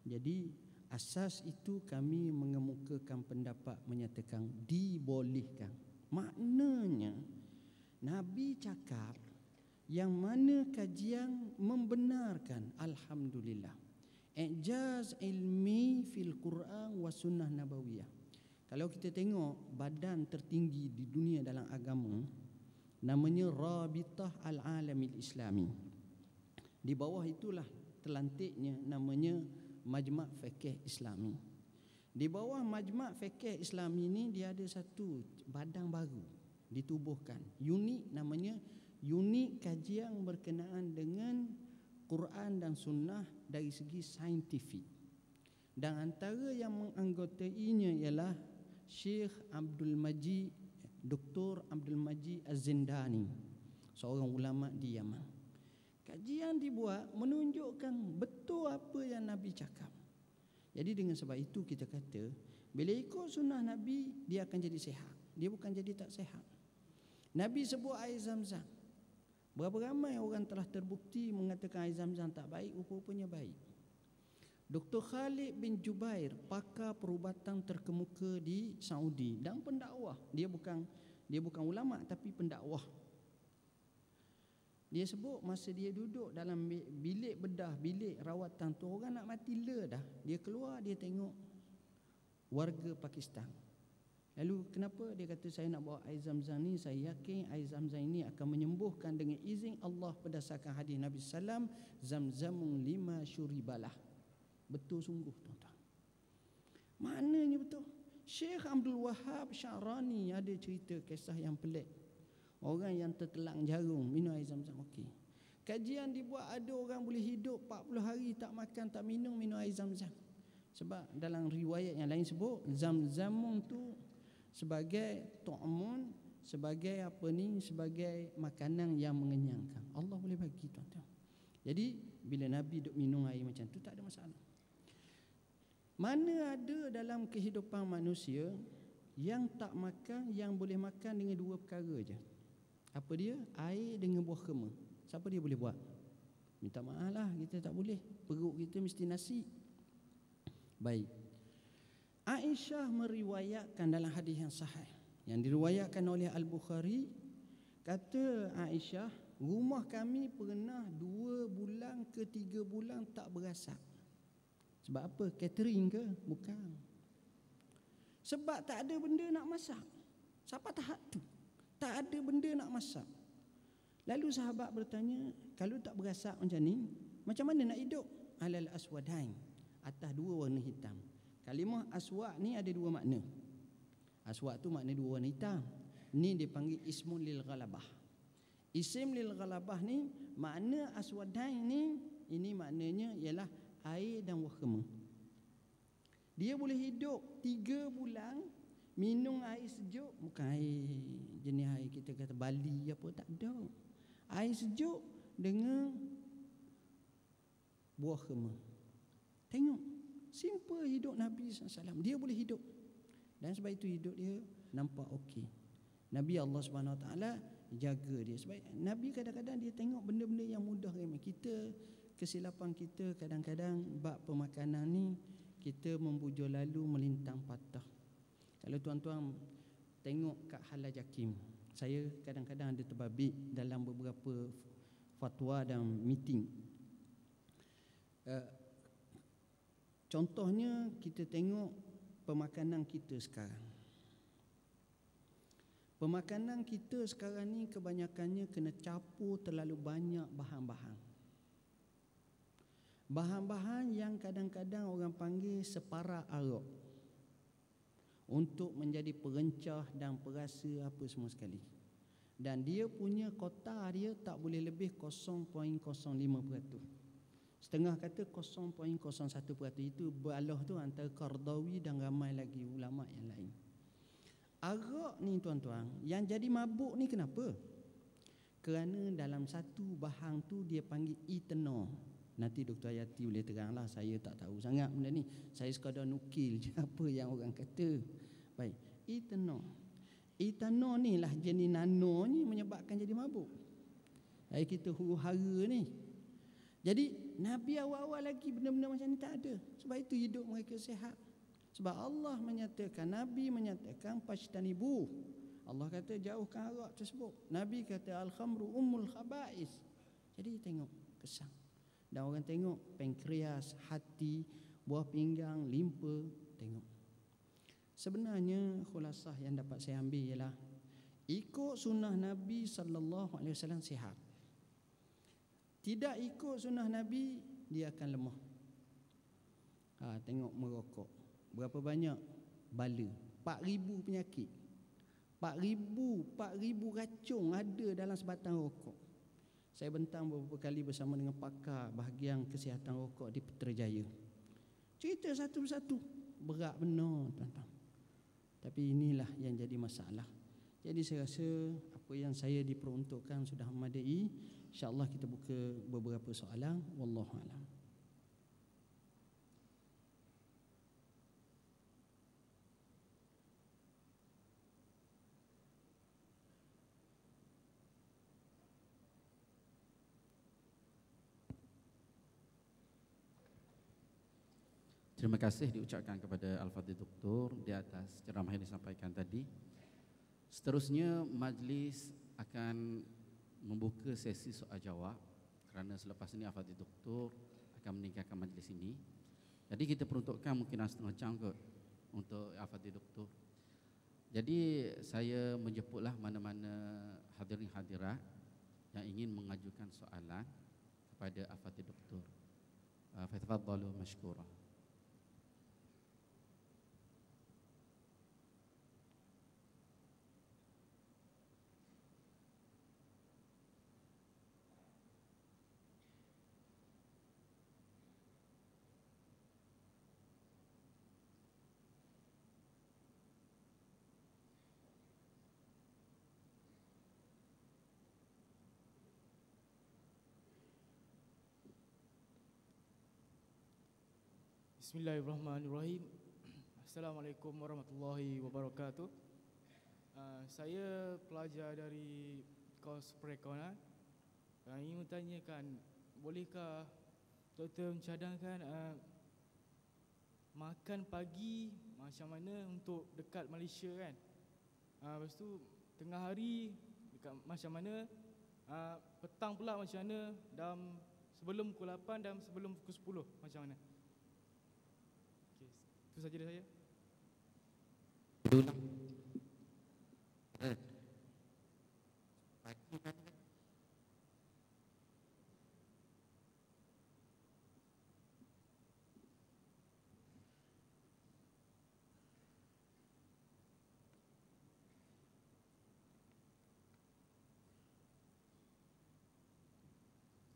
Jadi asas itu kami mengemukakan pendapat menyatakan dibolehkan. Maknanya Nabi cakap yang mana kajian membenarkan, alhamdulillah. Ijaz ilmi fil Quran wa sunnah nabawiyah. Kalau kita tengok badan tertinggi di dunia dalam agama, namanya Rabitah Al-Alamil Islami. Di bawah itulah terlantiknya namanya Majma' Fiqh Islami. Di bawah Majma' Fiqh Islami ini dia ada satu badan baru ditubuhkan, unik, namanya unit kajian berkenaan dengan Quran dan Sunnah dari segi saintifik. Dan antara yang menganggotainya ialah Syekh Abdul Majid, Dr. Abdul Majid Az-Zindani, seorang ulama di Yaman. Kajian dibuat menunjukkan betul apa yang Nabi cakap. Jadi dengan sebab itu kita kata, bila ikut sunnah Nabi, dia akan jadi sihat. Dia bukan jadi tak sihat. Nabi sebut air Zam-Zam. Berapa ramai orang telah terbukti mengatakan air Zam-Zam tak baik, rupa-rupanya baik. Dr. Khalid bin Jubair, pakar perubatan terkemuka di Saudi dan pendakwah. Dia bukan ulama tapi pendakwah. Dia sebut masa dia duduk dalam bilik bedah, bilik rawatan tu, orang nak mati dah. Dia keluar, dia tengok warga Pakistan. Lalu kenapa dia kata saya nak bawa air Zam-Zam ni? Saya yakin air Zam-Zam ini akan menyembuhkan dengan izin Allah berdasarkan hadis Nabi sallam, Zam-Zamun lima syuribalah. Betul sungguh tuan-tuan. Maknanya betul. Syekh Abdul Wahab Syarani ada cerita kisah yang pelik. Orang yang tertelang jarum minum air Zam-Zam, okey. Kajian dibuat, ada orang boleh hidup 40 hari tak makan tak minum air Zam-Zam. Sebab dalam riwayat yang lain sebut Zam-Zamun tu sebagai tu'mun, sebagai sebagai makanan yang mengenyangkan. Allah boleh bagi tuan-tuan. Jadi bila Nabi duk minum air macam tu tak ada masalah. Mana ada dalam kehidupan manusia yang tak makan, yang boleh makan dengan dua perkara je. Apa dia? Air dengan buah kurma. Siapa dia boleh buat? Minta maaf lah, kita tak boleh. Perut kita mesti nasi. Baik. Aisyah meriwayatkan dalam hadis yang sahih yang diriwayatkan oleh Al-Bukhari, kata Aisyah, rumah kami pernah 2 bulan ke 3 bulan tak berasap. Sebab apa? Catering ke? Bukan. Sebab tak ada benda nak masak. Siapa tahap tu? Tak ada benda nak masak. Lalu sahabat bertanya, kalau tak berasap macam ni, macam mana nak hidup? Alal aswadain, atas 2 warna hitam. Kalimah aswad ni ada 2 makna. Aswad tu makna 2 warna hitam. Ni dipanggil ismun lil ghalabah. Isim lil ghalabah ni makna aswadain ni, ini maknanya ialah air dan wahma. Dia boleh hidup 3 bulan minum air sejuk, bukan air jenis air kita kata Bali apa, tak ada. Air sejuk dengan buah kurma. Tengok, simple hidup Nabi SAW. Dia boleh hidup. Dan sebab itu hidup dia nampak okey. Nabi Allah SWT jaga dia. Sebab Nabi kadang-kadang dia tengok benda-benda yang mudah remeh. Kita, kesilapan kita kadang-kadang bab pemakanan ni, kita membujur lalu melintang patah. Kalau tuan-tuan tengok kat Halal Jakim, saya kadang-kadang ada terbabit dalam beberapa fatwa dan meeting. Contohnya kita tengok pemakanan kita sekarang. Pemakanan kita sekarang ni kebanyakannya kena campur terlalu banyak bahan-bahan. Bahan-bahan yang kadang-kadang orang panggil separa Arab, untuk menjadi perencah dan perasa apa semua sekali. Dan dia punya kota dia tak boleh lebih 0.05%. Setengah kata 0.01%. Itu balah tu antara Qardawi dan ramai lagi ulama yang lain. Arak ni tuan-tuan, yang jadi mabuk ni kenapa? Kerana dalam satu bahan tu dia panggil ethanol. Nanti Dr. Hayati boleh teranglah, saya tak tahu sangat benda ni. Saya sekadar nukil je apa yang orang kata. Baik, ethanol. Ethanol ni lah jenis nano ni menyebabkan jadi mabuk. Kita huru-hara ni. Jadi Nabi awal-awal lagi benda-benda macam ni tak ada. Sebab itu hidup mereka sihat. Sebab Allah menyatakan, Nabi menyatakan fajtanibu. Allah kata jauhkan arak tersebut. Nabi kata al-khamru ummul khaba'is. Jadi tengok kesan. Dan orang tengok pankreas, hati, buah pinggang, limpa, tengok. Sebenarnya khulasah yang dapat saya ambil ialah ikut sunnah Nabi SAW sihat. Tidak ikut sunnah Nabi, dia akan lemah. Tengok merokok, berapa banyak bala, 4,000 penyakit, 4,000 racun ada dalam sebatang rokok. Saya bentang beberapa kali bersama dengan pakar bahagian kesihatan rokok di Putrajaya. Cerita satu persatu, berat benar tuan-tuan. Tapi inilah yang jadi masalah. Jadi saya rasa apa yang saya diperuntukkan sudah memadai. InsyaAllah kita buka beberapa soalan. Wallahualam. Terima kasih diucapkan kepada Al-Fadhil Doktor di atas ceramah yang disampaikan tadi. Seterusnya majlis akan membuka sesi soal jawab kerana selepas ini Al-Fadhil Doktor akan meninggalkan majlis ini. Jadi kita peruntukkan mungkin setengah jam kot untuk Al-Fadhil Doktor. Jadi saya menjemputlah mana-mana hadirin hadirat yang ingin mengajukan soalan kepada Al-Fadhil Doktor. Fatafadhalu mashkura. Bismillahirrahmanirrahim. Assalamualaikum warahmatullahi wabarakatuh. Saya pelajar dari kos perekonomian. Ingin bertanyakan, bolehkah doktor mencadangkan makan pagi macam mana untuk dekat Malaysia kan? Lepas tu tengah hari dekat macam mana, petang pula macam mana, dalam sebelum pukul 8 dan sebelum pukul 10 macam mana? Itu saja dari saya. Ulang.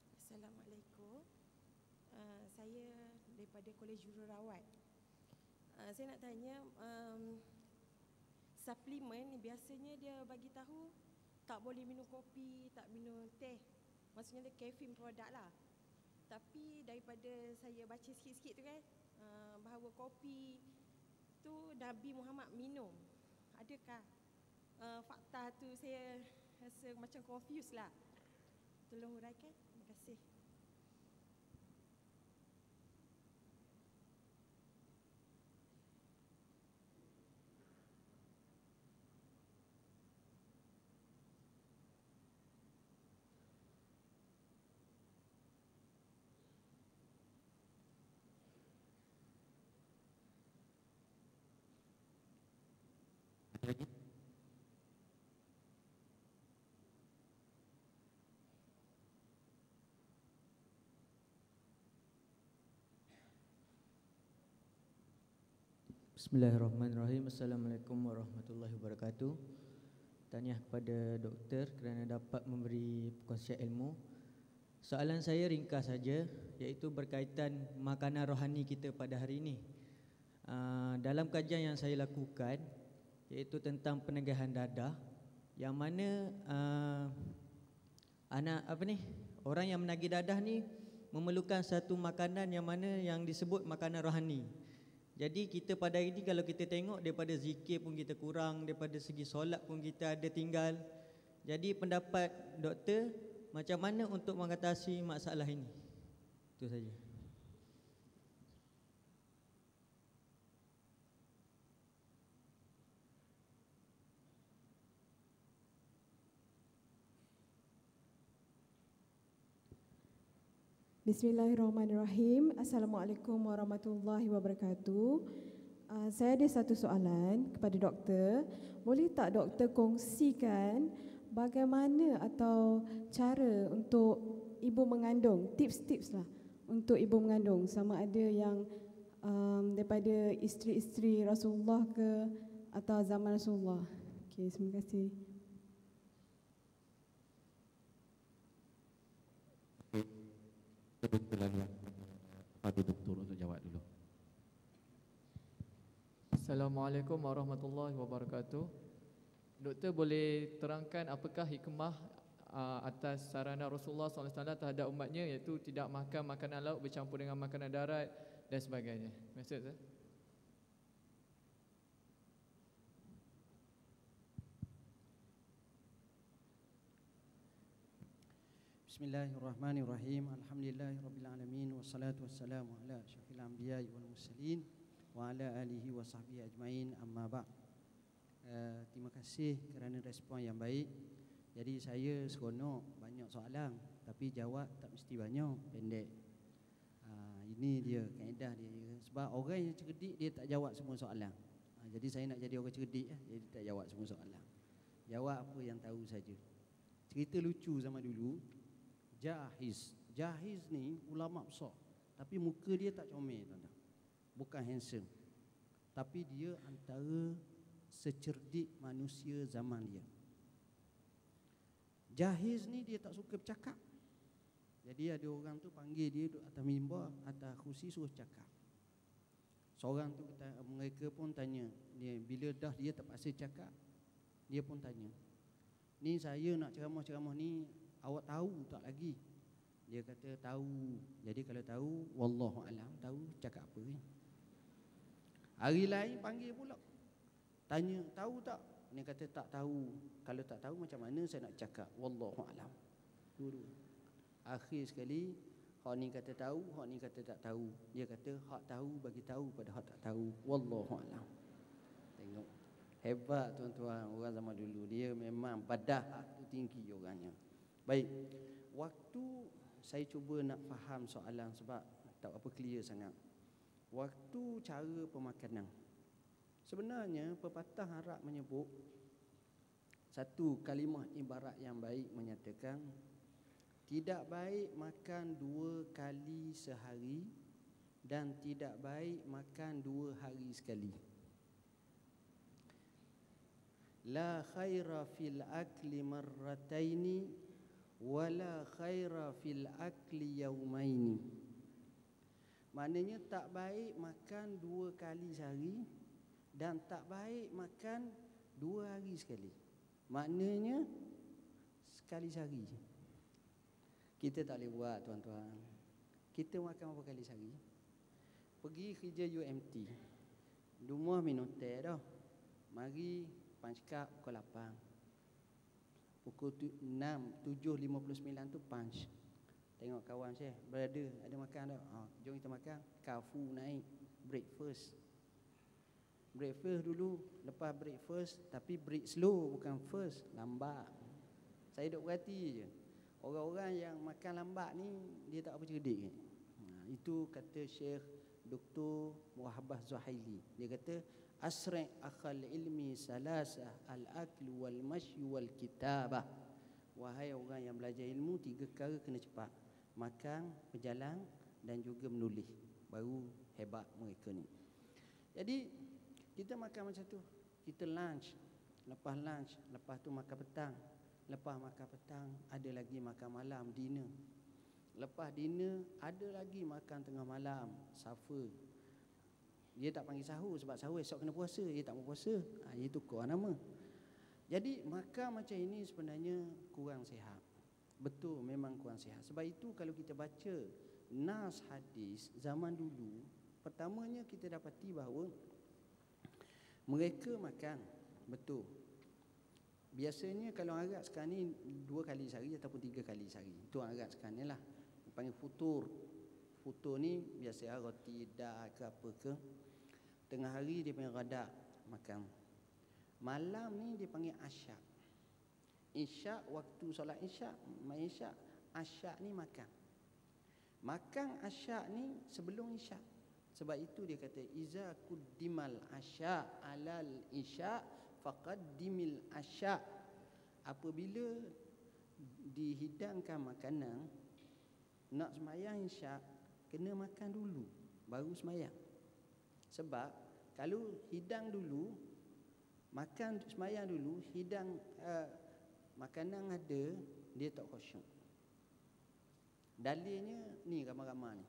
Assalamualaikum. Saya daripada Kolej Jururawat. Saya nak tanya, suplemen ni biasanya dia bagi tahu tak boleh minum kopi, tak minum teh. Maksudnya dia caffeine produk lah. Tapi daripada saya baca sikit-sikit tu kan, bahawa kopi tu Nabi Muhammad minum. Adakah fakta tu? Saya rasa macam confused lah. Tolong huraikan. Terima kasih. Lagi? Bismillahirrahmanirrahim. Assalamualaikum warahmatullahi wabarakatuh. Tahniah kepada doktor kerana dapat memberi perkongsian ilmu. Soalan saya ringkas saja, iaitu berkaitan makanan rohani kita pada hari ini. Dalam kajian yang saya lakukan, iaitu tentang penegahan dadah, yang mana orang yang menagih dadah ni memerlukan satu makanan yang mana yang disebut makanan rohani. Jadi kita pada hari ini kalau kita tengok daripada zikir pun kita kurang, daripada segi solat pun kita ada tinggal. Jadi pendapat doktor, macam mana untuk mengatasi masalah ini? Itu saja. Bismillahirrahmanirrahim. Assalamualaikum warahmatullahi wabarakatuh. Saya ada satu soalan kepada doktor. Boleh tak doktor kongsikan bagaimana atau cara untuk ibu mengandung, tips-tips lah untuk ibu mengandung, sama ada yang daripada isteri-isteri Rasulullah ke atau zaman Rasulullah. Okey, terima kasih. Kebetulan Fadil Doktor untuk jawab dulu. Assalamualaikum warahmatullahi wabarakatuh. Doktor boleh terangkan apakah hikmah atas sarana Rasulullah SAW terhadap umatnya, iaitu tidak makan makanan laut bercampur dengan makanan darat dan sebagainya. Maksud saya? Bismillahirrahmanirrahim. Alhamdulillahirabbil wassalatu wassalamu ala asyrafil anbiya'i wal mursalin wa ala alihi wa sahbihi ajmain, amma ba'd. Terima kasih kerana respon yang baik. Jadi saya seronok banyak soalan, tapi jawab tak mesti banyak, pendek. Ini dia kaedah dia. Sebab orang yang cerdik dia tak jawab semua soalan. Jadi saya nak jadi orang cerdik, jadi tak jawab semua soalan. Jawab apa yang tahu saja. Cerita lucu zaman dulu, Jahiz ni ulama besar, tapi muka dia tak comel, tuan-tuan. Bukan handsome, tapi dia antara secerdik manusia zaman dia. Jahiz ni dia tak suka bercakap. Jadi ada orang tu panggil dia duduk atas mimbar, atas kursi, suruh cakap. Seorang tu mereka pun tanya dia, bila dah dia terpaksa cakap, dia pun tanya, ni saya nak ceramah-ceramah ni, awak tahu tak lagi? Dia kata tahu. Jadi kalau tahu, wallahu alam, tahu cakap apa ni? Hari lain panggil pula, tanya tahu tak? Dia kata tak tahu. Kalau tak tahu macam mana saya nak cakap? Wallahu alam. Dua-dua. Akhir sekali, hak ni kata tahu, hak ni kata tak tahu. Dia kata hak tahu bagi tahu pada hak tak tahu. Wallahu alam. Tengok, hebat tuan-tuan orang zaman dulu. Dia memang badah tu tinggi orangnya. Baik, waktu saya cuba nak faham soalan sebab tak apa clear sangat. Waktu cara pemakanan, sebenarnya pepatah Arab menyebut satu kalimah ibarat yang baik menyatakan tidak baik makan 2 kali sehari dan tidak baik makan 2 hari sekali. La khaira fil akli marrataini wala khaira fil akli yaumaini. Maknanya tak baik makan 2 kali sehari dan tak baik makan 2 hari sekali. Maknanya sekali sehari. Kita tak boleh buat, tuan-tuan. Kita makan berapa kali sehari? Pergi kerja UMT, rumah minum teh dah. Mari punch card pukul 8. Pukul 6, 7.59 tu punch. Tengok kawan saya, brother ada makan tak? Jom kita makan. Kafu naik, breakfast. Breakfast dulu, lepas breakfast, tapi break slow bukan first, lambat. Saya duk perhati je. Orang-orang yang makan lambat ni, dia tak apa cerdik. Itu kata Syekh Dr. Muhabbah Zuhaili. Dia kata, asra' akhal ilmi salasah al-aklu wal-mashyu wal-kitabah. Wahai orang yang belajar ilmu, 3 perkara kena cepat. Makan, berjalan dan juga menulis. Baru hebat mereka ni. Jadi kita makan macam tu. Kita lunch, lepas tu makan petang. Lepas makan petang ada lagi makan malam, dinner. Lepas dinner ada lagi makan tengah malam, supper. Dia tak panggil sahur sebab sahur esok kena puasa. Dia tak mau puasa. Dia tukar nama. Jadi makan macam ini sebenarnya kurang sihat. Betul, memang kurang sihat. Sebab itu kalau kita baca nas hadis zaman dulu, pertamanya kita dapati bahawa mereka makan, betul. Biasanya kalau Arab sekarang ni 2 kali sehari ataupun 3 kali sehari. Itu Arab sekarang ni lah. Panggil futur. putu ni biasa roti dah ke apa ke. Tengah hari dia panggil ghadak, makan. Malam ni dia panggil asyak. Isyak waktu solat isyak, mai isyak, asyak ni makan. Makan asyak ni sebelum isyak. Sebab itu dia kata iza quddimal asya alal isya faqaddimil asya. Apabila dihidangkan makanan nak sembahyang isyak, kena makan dulu baru sembahyang. Sebab kalau hidang dulu, makan sembahyang dulu, hidang makanan ada, dia tak khusyuk. Dalilnya ni ramai-ramai ni.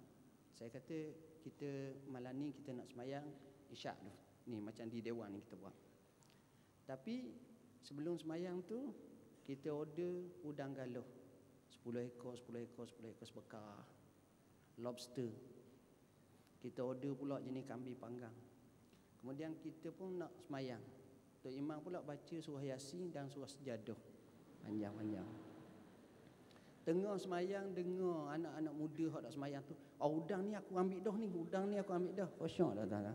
Saya kata kita malam ni kita nak sembahyang isyak tu. Ni macam di dewan ni kita buat. Tapi sebelum sembahyang tu kita order udang galuh 10 ekor sebekar. Lobster. Kita order pula jenis kambing panggang. Kemudian kita pun nak sembahyang. Tok Imam pula baca surah Yasin dan surah Sejadah. Panjang-panjang. Tengah sembahyang dengar anak-anak muda hak nak sembahyang tu, udang ni aku ambil dah ni, udang ni aku ambil dah. Khusyuk dah.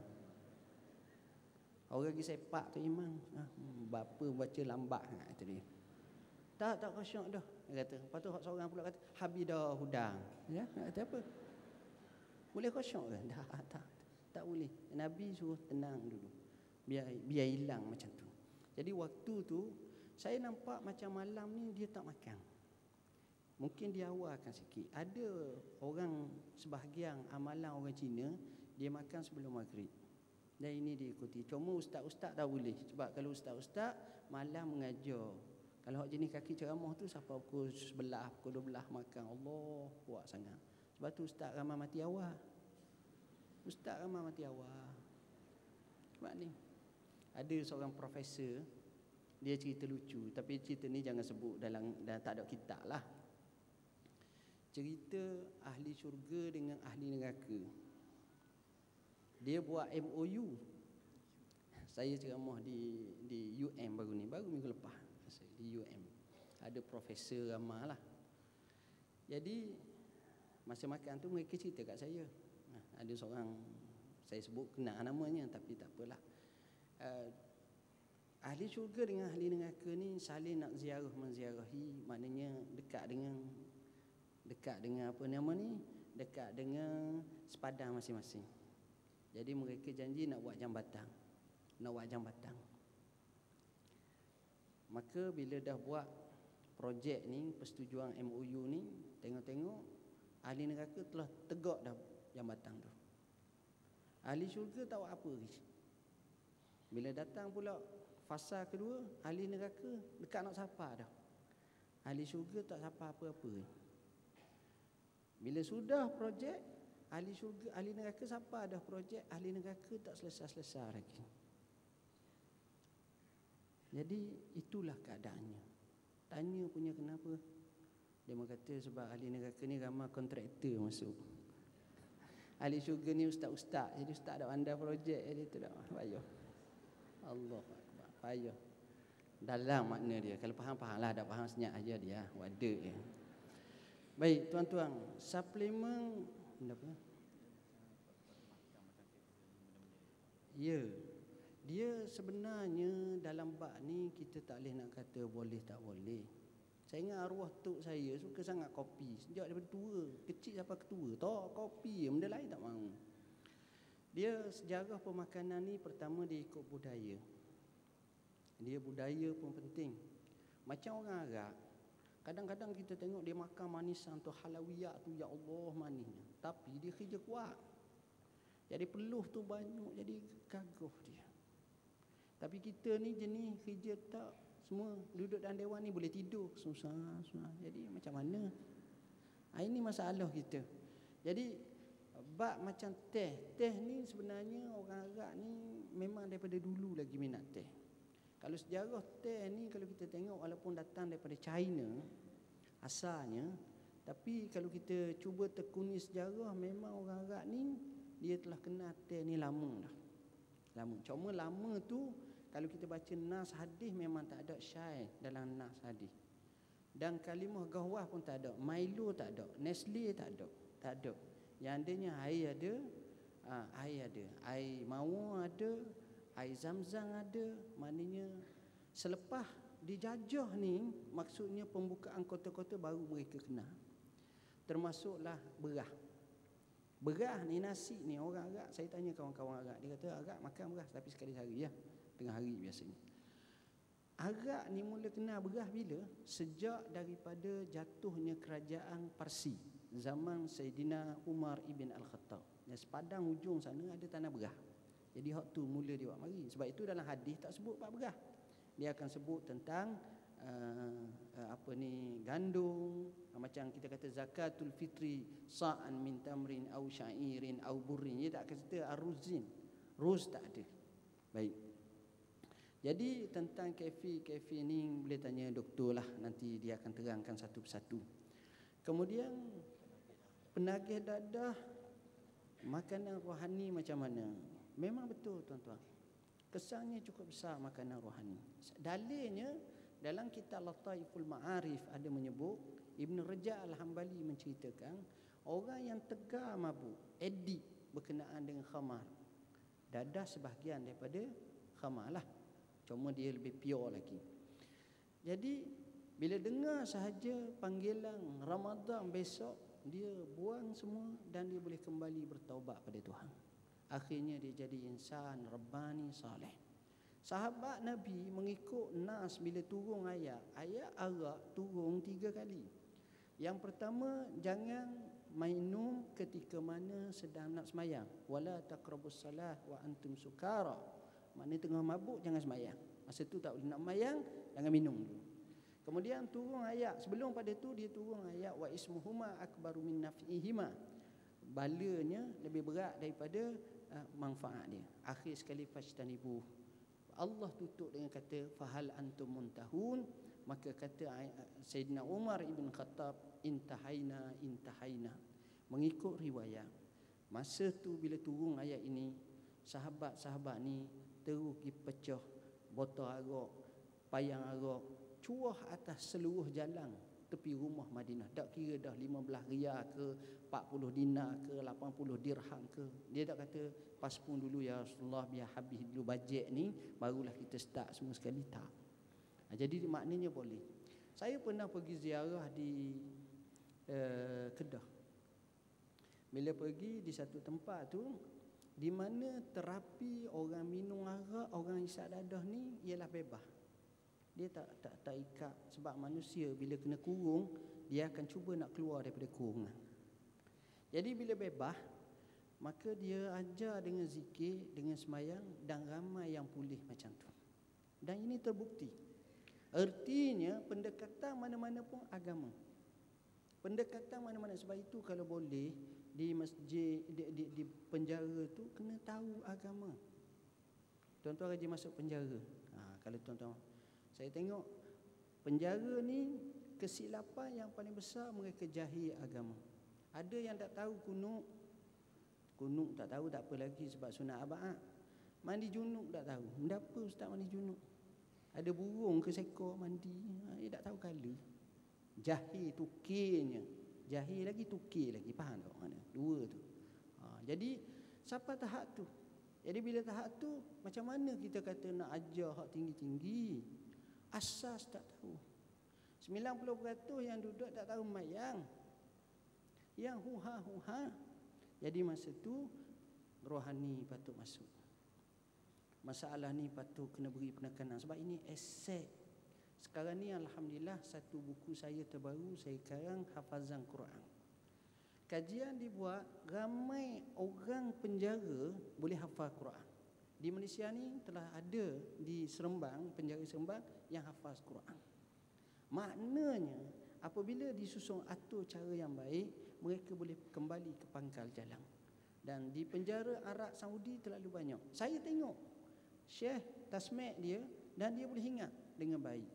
Orang lagi sepak tu Imam. Bapa baca lambat kata dia. Tak khusyuk dah. Dia kata. Lepas tu hak seorang pula kata, habis dah udang. Ya, kata apa? Boleh khusyuk ke? Tak boleh. Nabi suruh tenang dulu. Biar hilang macam tu. Jadi waktu tu saya nampak macam malam ni dia tak makan. Mungkin dia awalkan sikit. Ada orang sebahagian amalan orang Cina, dia makan sebelum maghrib. Dan ini diikuti. Cuma ustaz-ustaz tak boleh. Sebab kalau ustaz-ustaz malam mengajar. Kalau hak jenis kaki ceramah tu siapa pukul 11, pukul 12 makan. Allah kuat sangat. Sebab tu ustaz ramai mati awal. Ustaz ramai mati awal. Sebab ni ada seorang profesor, dia cerita lucu. Tapi cerita ni jangan sebut dalam tak ada kitab lah. Cerita ahli syurga dengan ahli neraka. Dia buat MOU. Saya ceramah di UM baru minggu lepas di UM. Ada profesor ramai lah. Jadi masa makan tu mereka cerita kat saya. Ada seorang, saya sebut kenal namanya tapi tak apalah. Ahli syurga dengan ahli neraka ni saling nak menziarahi, maknanya dekat dengan apa nama ni? Dekat dengan sepadan masing-masing. Jadi mereka janji nak buat jambatan. Maka bila dah buat projek ni, persetujuan MOU ni, tengok-tengok ahli neraka telah tegak dah jambatan tu. Ahli syurga tak buat apa lagi. Bila datang pula fasa kedua, ahli neraka dekat nak sapa dah. Ahli syurga tak sapa apa-apa. Bila sudah projek, ahli neraka sapa dah projek, ahli neraka tak selesai-selesai lagi. Jadi itulah keadaannya. Tanya punya kenapa? Dia kata sebab ahli neraka ni ramai kontraktor masuk. Ahli syurga ni ustaz-ustaz. Jadi ustaz dah pandai projek, jadi tu dah payah. Allah Akbar, payah. Dalam makna dia. Kalau faham lah, tak faham senyap aja dia. Wadah je. Baik, tuan-tuan, suplemen apa? Ya. Dia sebenarnya dalam bab ni kita tak boleh nak kata boleh tak boleh. Saya ingat arwah tok saya suka sangat kopi. Sejak daripada tua, kecil sampai ketua, tak kopi, benda lain tak mahu. Dia sejarah pemakanan ni pertama dia ikut budaya. Dia budaya pun penting. Macam orang Arab, kadang-kadang kita tengok dia makan manisan tu, halawiyat tu, ya Allah manisnya. Tapi dia kerja kuat. Jadi peluh tu banyak, jadi gagah dia. Tapi kita ni jenis kerja tak, semua duduk dalam dewan ni boleh tidur, susah. Jadi macam mana? Ini masalah kita. Jadi bab macam teh ni sebenarnya orang Arab ni memang daripada dulu lagi minat teh. Kalau sejarah teh ni kalau kita tengok walaupun datang daripada China asalnya, tapi kalau kita cuba tekuni sejarah memang orang Arab ni dia telah kenal teh ni lama dah. Lama. Cuma lama tu kalau kita baca nas hadis memang tak ada syai dalam nas hadis. Dan kalimah gahwah pun tak ada, Milo tak ada, Nestle tak ada. Yang adanya air ada, air ada, air mawar ada, air zam-zam ada. Maknanya selepas dijajah ni, maksudnya pembukaan kota-kota baru mereka kenal. Termasuklah berah. Berah ni nasi ni orang Arab, saya tanya kawan-kawan Arab, dia kata Arab makan berah tapi sekali sehari ya, tengah hari biasanya. Arab ni mula kenal berah bila? Sejak daripada jatuhnya kerajaan Parsi zaman Saidina Umar ibn Al-Khattab. Dan sepadang hujung sana ada tanah berah. Jadi hak tu mula dia buat mari. Sebab itu dalam hadis tak sebut bab berah. Dia akan sebut tentang gandum, macam kita kata zakatul fitri sa'an min tamrin au sya'irin au burrin. Dia tak kata aruzin. Ruz tak ada. Baik. Jadi tentang kefi ni boleh tanya doktor lah, nanti dia akan terangkan satu persatu. Kemudian penagih dadah, makanan rohani macam mana? Memang betul tuan-tuan, kesannya cukup besar makanan rohani. Dalilnya dalam kitab Lataiful Ma'arif ada menyebut, Ibn Rajab Al-Hambali menceritakan orang yang tegar mabuk, edik berkenaan dengan khamar, dadah sebahagian daripada khamar lah, cuma dia lebih pure lagi. Jadi bila dengar sahaja panggilan Ramadan besok, dia buang semua dan dia boleh kembali bertaubat pada Tuhan. Akhirnya dia jadi insan rabbani saleh. Sahabat Nabi mengikut nas bila turun ayat Arab turun 3 kali. Yang pertama, jangan minum ketika mana sedang nak semayang. Wala taqrabus salah wa antum sukara. Maknanya tengah mabuk jangan semayang. Masa tu tak boleh nak semayang, jangan minum dulu. Kemudian turun ayat, sebelum pada tu dia turun ayat wa ismuhuma akbaru min naf'ihima. Balanya lebih berat daripada manfaat dia. Akhir sekali fajtanibu. Allah tutup dengan kata fahal antum muntahun. Maka kata Sayyidina Umar ibn Khattab, intahaina. Mengikut riwayat, masa tu bila turun ayat ini, sahabat-sahabat ni terus pergi pecah botol arak, payang arak, curah atas seluruh jalan tepi rumah Madinah. Tak kira dah 15 riyal ke, 40 dinar ke, 80 dirham ke. Dia tak kata pas pun dulu ya Rasulullah, biar habis dulu bajet ni barulah kita start semua sekali, tak. Jadi maknanya boleh. Saya pernah pergi ziarah di Kedah. Bila pergi di satu tempat tu, di mana terapi orang minum arak, orang isap dadah ni ialah bebas. Dia tak ikat, sebab manusia bila kena kurung, dia akan cuba nak keluar daripada kurungan. Jadi bila bebas, maka dia ajar dengan zikir, dengan semayang, dan ramai yang pulih macam tu. Dan ini terbukti. Artinya pendekatan mana-mana pun agama. Pendekatan mana-mana. Sebab itu kalau boleh di masjid, di penjara tu kena tahu agama. Tuan-tuan rajin masuk penjara. Kalau tuan-tuan, saya tengok penjara ni kesilapan yang paling besar, mereka jahil agama. Ada yang tak tahu kunut tak tahu, tak apa lagi sebab sunat abad. Mandi junub tak tahu. Mendapa ustaz mandi junub? Ada burung ke seekor mandi, dia tak tahu kala. Jahil tukirnya. Jahil lagi, tukir lagi. Faham tak mana? Dua tu. Jadi siapa tahap tu? Jadi bila tahap tu, macam mana kita kata nak ajar hak tinggi-tinggi? Asas tak tahu. 90% yang duduk tak tahu mayang. Yang huha-huha. Jadi masa tu rohani patut masuk. Masalah ni patut kena beri penekanan, sebab ini aset. Sekarang ni alhamdulillah satu buku saya terbaru saya karang hafazan Quran. Kajian dibuat, ramai orang penjara boleh hafal Quran. Di Malaysia ni telah ada di Seremban, penjara Seremban yang hafaz Quran. Maknanya apabila disusun atur cara yang baik, mereka boleh kembali ke pangkal jalan. Dan di penjara Arab Saudi terlalu banyak. Saya tengok Syekh tasmek dia dan dia boleh ingat dengan baik.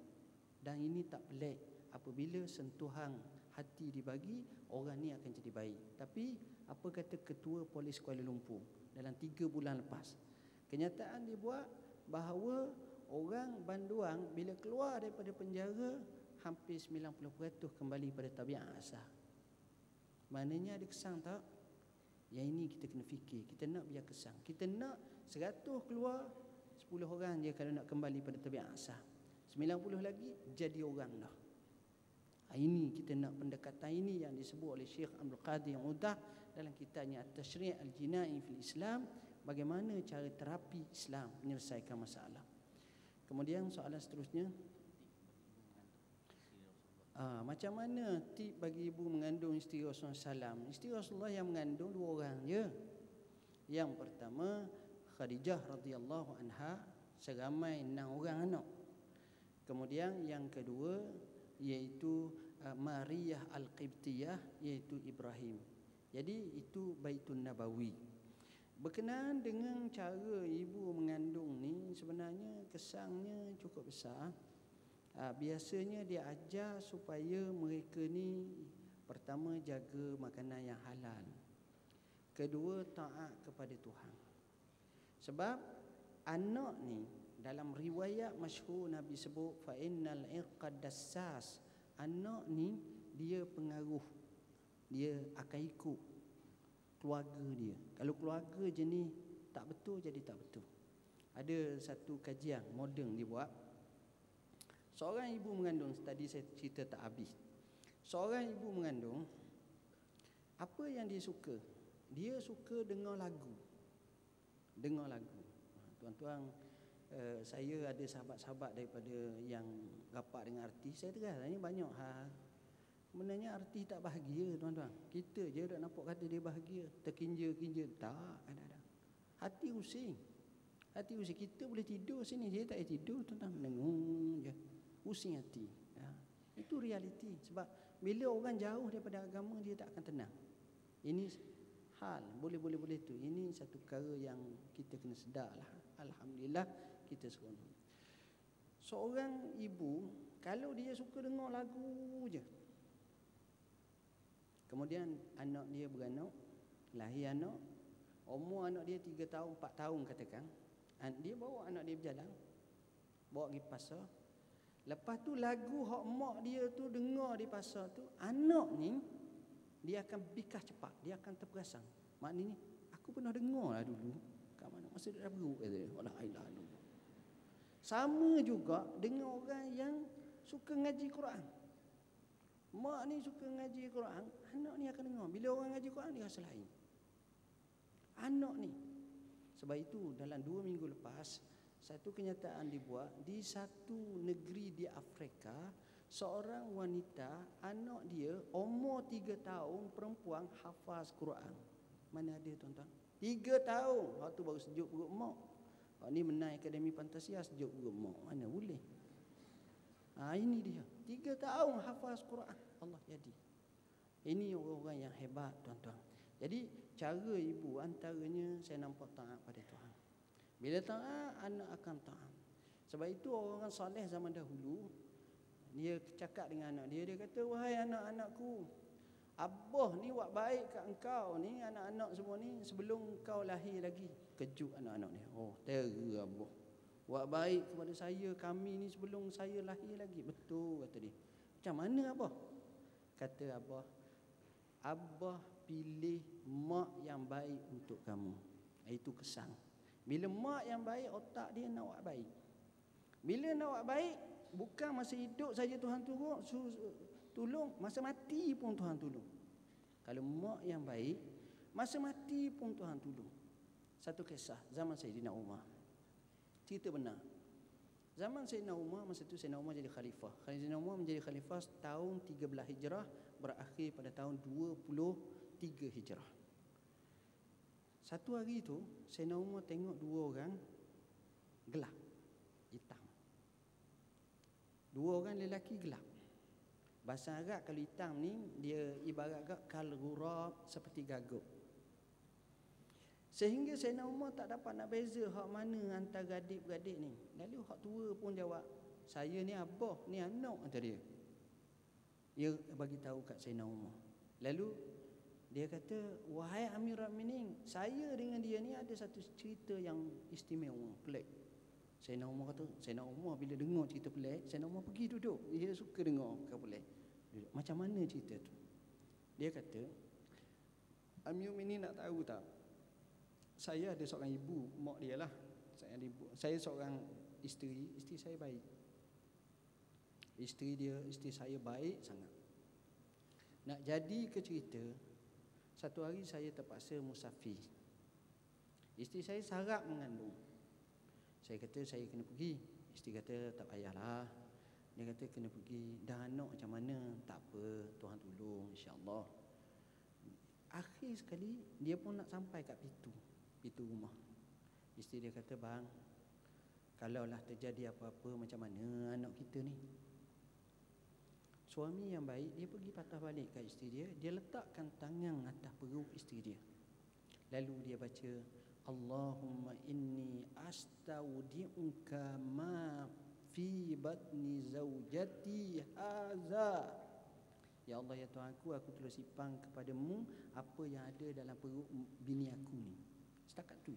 Dan ini tak pelik, apabila sentuhan hati dibagi, orang ni akan jadi baik. Tapi apa kata Ketua Polis Kuala Lumpur dalam 3 bulan lepas, kenyataan dia buat bahawa orang banduan bila keluar daripada penjara, hampir 90% kembali pada tabiat asal. Maknanya ada kesan tak? Yang ini kita kena fikir. Kita nak biar kesan. Kita nak 100 keluar, 10 orang je kalau nak kembali pada tabiat asal. 90 lagi jadi orang dah. Ini kita nak pendekatan ini yang disebut oleh Syekh Abdul Qadir Udah dalam kitabnya At-Tashri' Al-Jina'i fil Islam, bagaimana cara terapi Islam menyelesaikan masalah. Kemudian soalan seterusnya, macam mana tip bagi ibu mengandung isteri Rasulullah SAW? Isteri Rasulullah yang mengandung 2 orang je. Yang pertama Khadijah radhiyallahu anha seramai 6 orang anak. Kemudian yang kedua iaitu Maria Al-Qibtiyah, iaitu Ibrahim. Jadi itu Baitun Nabawi. Berkenaan dengan cara ibu mengandung ni, sebenarnya kesannya cukup besar. Biasanya dia ajar supaya mereka ni pertama jaga makanan yang halal, kedua taat kepada Tuhan. Sebab anak ni dalam riwayat masyhur Nabi sebut fa innal irqa dassas. Anak ni dia pengaruh, dia akan ikut keluarga dia. Kalau keluarga jenis tak betul, jadi tak betul. Ada satu kajian moden dibuat. Seorang ibu mengandung, tadi saya cerita tak habis. Seorang ibu mengandung, apa yang dia suka? Dia suka dengar lagu. Dengar lagu. Tuan-tuan, saya ada sahabat-sahabat daripada yang rapat dengan artis. Saya tegas, ini banyak hal. Sebenarnya artis tak bahagia, tuan-tuan. Kita je dah nampak kata dia bahagia. Terkinja-kinja. Tak, ada. Hati pusing. Hati pusing. Kita boleh tidur sini, dia tak boleh tidur, tuan-tuan. Dengung je. Pusing hati. Ya. Itu realiti. Sebab bila orang jauh daripada agama, dia tak akan tenang. Ini hal. Boleh tu. Ini satu perkara yang kita kena sedar lah. Alhamdulillah kita seronok. Seorang ibu, kalau dia suka dengar lagu je, kemudian anak dia beranak, lahir anak, umur anak dia 3 tahun, 4 tahun katakan, dia bawa anak dia berjalan, bawa pergi pasar. Lepas tu lagu hak mak dia tu dengar di pasar tu, anak ni dia akan bikas cepat, dia akan terperasan. Maknanya aku pernah dengar lah dulu. Kat mana masa dia dah beruk kata dia. Walailah dulu. Sama juga dengan orang yang suka ngaji Quran. Mak ni suka ngaji Quran, anak ni akan dengar. Bila orang ngaji Quran, dia rasa lain. Anak ni. Sebab itu dalam 2 minggu lepas, satu kenyataan dibuat di satu negeri di Afrika, seorang wanita, anak dia umur 3 tahun, perempuan, hafaz Quran. Mana ada tuan-tuan? 3 tahun. Waktu baru sejuk perut mak. Ni menang Akademi Fantasia, sejuk perut mak. Mana boleh? Ini dia. 3 tahun hafaz Quran. Allah jadi. Ini orang-orang yang hebat, tuan-tuan. Jadi cara ibu antaranya saya nampak taat pada Tuhan. Bila taat, anak akan taat. Sebab itu orang-orang soleh zaman dahulu, dia cakap dengan anak dia, dia kata, wahai anak-anakku, Abah ni buat baik kat engkau ni, anak-anak semua ni, sebelum kau lahir lagi. Kejut anak-anak ni. Oh, terror Abah. Buat baik kepada saya, kami ni sebelum saya lahir lagi. Betul, kata dia. Macam mana Abah? Kata Abah, Abah pilih mak yang baik untuk kamu. Itu kesan. Bila mak yang baik, otak dia nak buat baik. Bila nak buat baik, bukan masa hidup saja Tuhan tolong, masa mati pun Tuhan tolong. Kalau mak yang baik, masa mati pun Tuhan tolong. Satu kisah zaman Sayyidina Umar. Cerita benar. Zaman Sayyidina Umar, masa itu Sayyidina Umar jadi khalifah. Sayyidina Umar menjadi khalifah tahun 13 Hijrah, berakhir pada tahun 23 Hijrah. Satu hari itu Sayyidina Umar tengok 2 orang gelap, hitam. 2 orang lelaki gelap. Bahasa Arab kalau hitam ni, dia ibarat kal ghurab, seperti gagak. Sehingga Sayyidina Umar tak dapat nak beza hak mana antara adik-beradik ni. Lalu hak tua pun jawab, saya ni abah, ni anak, kata dia. Dia bagi tahu kat Sayyidina Umar. Lalu dia kata, wahai Amirul Mukminin, saya dengan dia ni ada satu cerita yang istimewa, pelik. Sayyidina Umar kata, Sayyidina Umar bila dengar cerita pelik, Sayyidina Umar pergi duduk. Dia suka dengar perkara pelik. Duduk. Macam mana cerita tu? Dia kata, Amir ini nak tahu tak? Saya ada seorang ibu, mak dia lah. Saya seorang isteri saya baik. Isteri saya baik sangat. Nak jadi ke cerita, satu hari saya terpaksa musafir. Isteri saya sarap mengandung. Saya kata saya kena pergi. Isteri kata tak payahlah. Dia kata kena pergi. Dah anak macam mana? Tak apa, Tuhan tolong insya-Allah. Akhir sekali dia pun nak sampai kat pintu rumah. Isteri dia kata, bang, kalaulah terjadi apa-apa macam mana anak kita ni? Suami yang baik, dia pergi patah balik kat isteri dia. Dia letakkan tangan atas perut isteri dia. Lalu dia baca, Allahumma inni astaudi'uka ma fi batni zaujati haza. Ya Allah, ya Tuhan aku terus simpan kepadamu apa yang ada dalam perut bini aku ni. Setakat tu.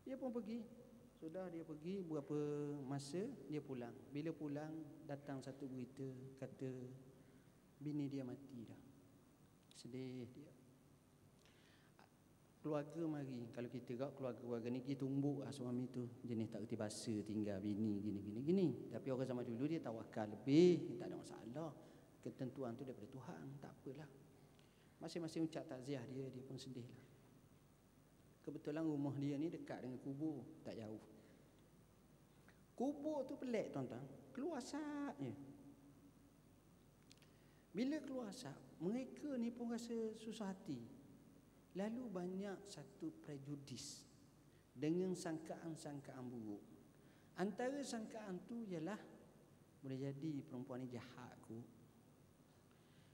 Dia pun pergi. Sudah dia pergi berapa masa dia pulang. Bila pulang datang satu berita kata bini dia mati dah. Sedih dia. Keluarga mari, kalau kita kat keluarga ni kita tumbuk suami tu jenis tak reti bahasa, tinggal bini gini. Tapi orang zaman dulu dia tawakal lebih, tak ada masalah. Ketentuan tu daripada Tuhan, tak apalah. Masing-masing ucap takziah dia pun sedih lah. Kebetulan rumah dia ni dekat dengan kubur, tak jauh. Kubur tu pelik tuan-tuan, keluar asap je. Bila keluar asap, mereka ni pun rasa susah hati. Lalu banyak satu prejudis dengan sangkaan-sangkaan buruk. Antara sangkaan tu ialah boleh jadi perempuan ni jahat kot.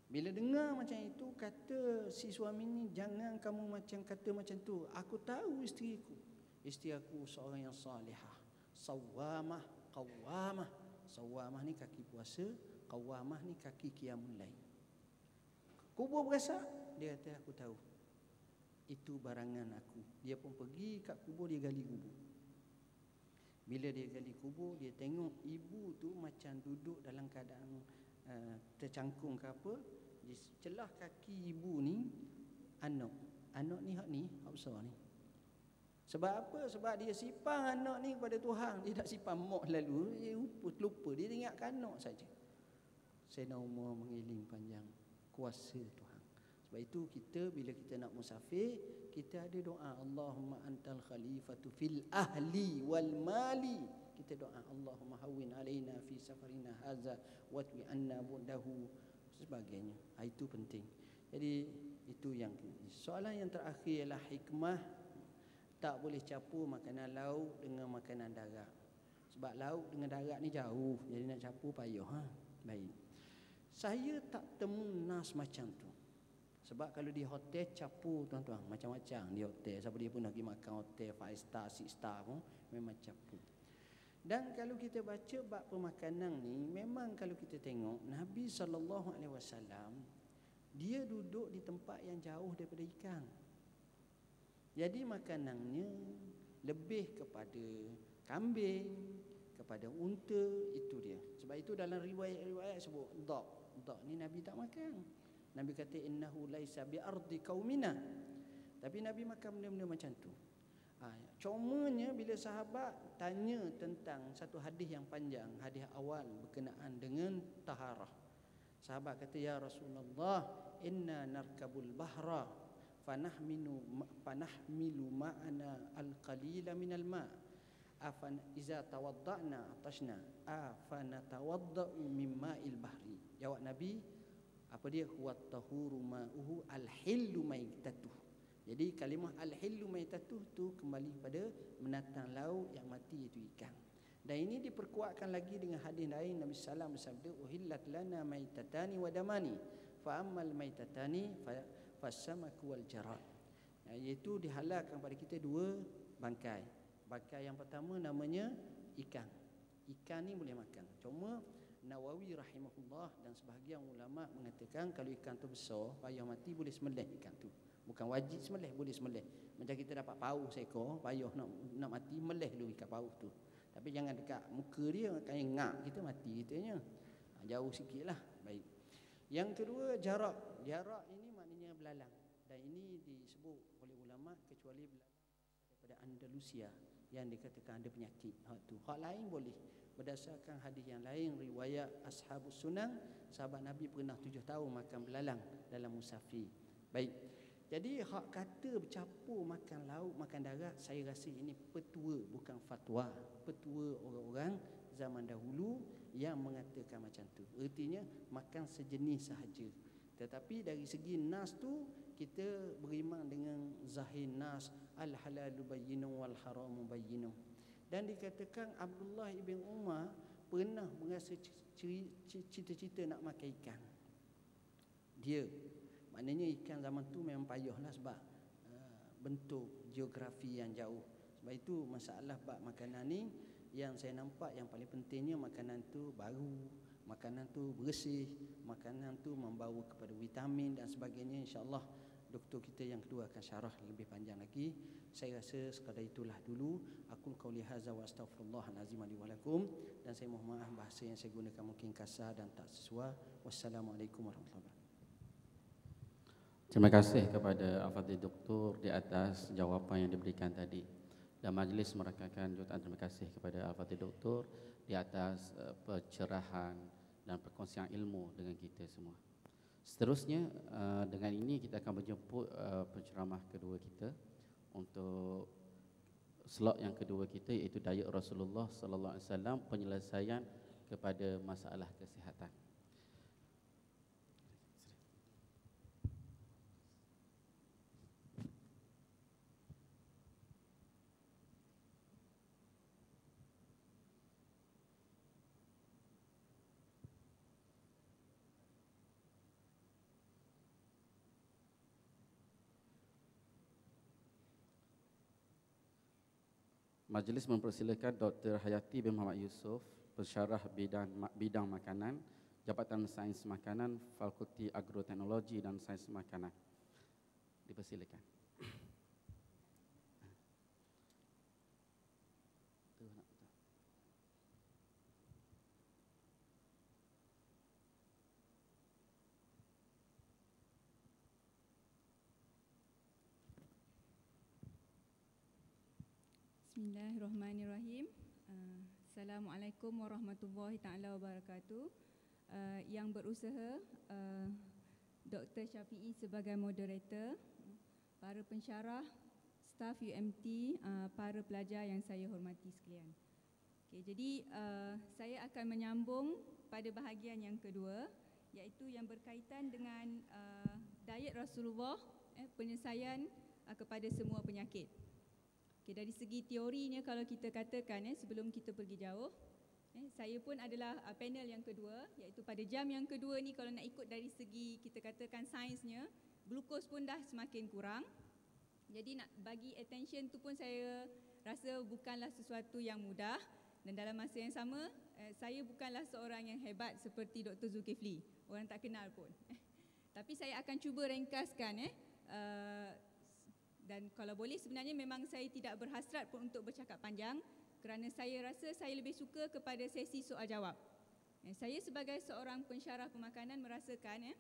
Bila dengar macam itu, kata si suami ni, jangan kamu kata macam tu. Aku tahu isteri aku seorang yang salihah, sawamah, qawamah. Sawamah ni kaki puasa, qawamah ni kaki qiyamul lail. Kubur berasak, dia kata aku tahu. Itu barangan aku. Dia pun pergi kat kubur, dia gali kubur. Bila dia gali kubur, dia tengok ibu tu macam duduk dalam keadaan tercangkung ke apa. Dia celah kaki ibu ni anak ni hak besar ni. Sebab apa? Sebab dia simpan anak ni kepada Tuhan. Dia tak simpan mak lalu. Dia lupa. Dia ingatkan anak saja. Sayyidina Umar mengiling panjang kuasa Tuhan. Sebab itu kita bila kita nak musafir, kita ada doa, Allahumma antal khalifatu fil ahli wal mali. Kita doa, Allahumma hawwin alaina fi safarina hadza watwi anna budahu sebagainya. Itu penting. Jadi itu yang soalan yang terakhir ialah hikmah tak boleh campur makanan laut dengan makanan darat. Sebab laut dengan darat ni jauh, jadi nak campur payah. Baik. Saya tak temu nas macam tu. Sebab kalau di hotel campur tuan-tuan, macam-macam di hotel. Siapa dia pun nak pergi makan hotel 5 star, 6 star pun memang campur. Dan kalau kita baca bab pemakanan ni, memang kalau kita tengok Nabi SAW dia duduk di tempat yang jauh daripada ikan. Jadi makanannya lebih kepada kambing, kepada unta, itu dia. Sebab itu dalam riwayat-riwayat sebut dak ni Nabi tak makan. Nabi kata innahu laisa bi ardi qaumina. Tapi Nabi makan benda-benda macam tu. Comanya bila sahabat tanya tentang satu hadis yang panjang, hadis awal berkenaan dengan taharah. Sahabat kata, ya Rasulullah, inna narkabul bahra fanahmilu ma'ana al-qalila minal ma' afan iza tawadda'na atashna afanatawadda'u min ma'il bahri. Jawab Nabi, apa dia? Huwa tahuru ma'uhu al-hillu maitatuh. Jadi kalimah al-hillu maitatuh tu kembali pada menatang laut yang mati itu ikan. Dan ini diperkuatkan lagi dengan hadis lain. Nabi sallallahu alaihi wasallam bersabda, uhillat lana maitatani wa damani fa ammal maitatani fasamaku wal jarad. Iaitu dihalalkan pada kita dua bangkai. Bangkai yang pertama namanya ikan. Ikan ni boleh makan. Cuma Nawawi rahimahullah dan sebahagian ulama mengatakan kalau ikan tu besar, payah mati, boleh sembelih ikan tu. Bukan wajib sembelih, boleh sembelih. Macam kita dapat paus seekor, payah nak mati, melih dulu ikan paus tu. Tapi jangan dekat muka dia, kan ngak kita mati kitanya. Jauh sikitlah. Baik. Yang kedua, jarak. Jarak ini maknanya belalang. dan ini disebut oleh ulama kecuali daripada Andalusia yang dikatakan ada penyakit. Hak tu. Hak lain boleh. Berdasarkan hadis yang lain, riwayat Ashabus Sunan, sahabat Nabi pernah 7 tahun makan belalang dalam musafir. Baik. Jadi hak kata bercampur makan lauk, makan darat, saya rasa ini petua bukan fatwa. Petua orang-orang zaman dahulu yang mengatakan macam tu. Artinya makan sejenis sahaja. Tetapi dari segi nas tu kita beriman dengan zahir nas, al-halalu bayyinun wal haramu bayyinun. Dan dikatakan Abdullah ibn Umar pernah merasa cita-cita nak makan ikan. Dia maknanya ikan zaman tu memang payahlah sebab bentuk geografi yang jauh. Sebab itu masalah bab makanan ni yang saya nampak yang paling pentingnya makanan tu baru, makanan tu bersih, makanan tu membawa kepada vitamin dan sebagainya. InsyaAllah doktor kita yang kedua akan syarah lebih panjang lagi. Saya rasa sekadar itulah dulu. Aku qauli hadza wa astaghfirullahalazim li wa lakum, dan saya mohon maaf bahasa yang saya gunakan mungkin kasar dan tak sesuai. Wassalamualaikum warahmatullahi wabarakatuh. Terima kasih kepada Al-Fadhil Doktor di atas jawapan yang diberikan tadi. Dan majlis merakakan jutaan terima kasih kepada Al-Fadhil Doktor di atas pencerahan dan perkongsian ilmu dengan kita semua. Seterusnya dengan ini kita akan menjemput penceramah kedua kita untuk slot yang kedua kita, iaitu Dayat Rasulullah sallallahu alaihi wasallam, penyelesaian kepada masalah kesihatan. Majlis mempersilakan Dr. Hayati bin Muhammad Yusof, pensyarah bidang makanan, Jabatan Sains Makanan, Fakulti Agroteknologi dan Sains Makanan. Dipersilakan. Bismillahirrahmanirrahim. Assalamualaikum warahmatullahi taala wabarakatuh. Yang berusaha Dr. Syafiee sebagai moderator, para pensyarah, staf UMT, para pelajar yang saya hormati sekalian. Okay, jadi saya akan menyambung pada bahagian yang kedua, iaitu yang berkaitan dengan diet Rasulullah, penyelesaian kepada semua penyakit. Okay, dari segi teorinya kalau kita katakan sebelum kita pergi jauh, saya pun adalah panel yang kedua, iaitu pada jam yang kedua ni kalau nak ikut dari segi kita katakan sainsnya, glukos pun dah semakin kurang. Jadi nak bagi attention tu pun saya rasa bukanlah sesuatu yang mudah, dan dalam masa yang sama saya bukanlah seorang yang hebat seperti Dr. Zulkifli, orang tak kenal pun. Tapi saya akan cuba ringkaskan dan kalau boleh sebenarnya memang saya tidak berhasrat pun untuk bercakap panjang, kerana saya rasa saya lebih suka kepada sesi soal jawab. Saya sebagai seorang pensyarah pemakanan merasakan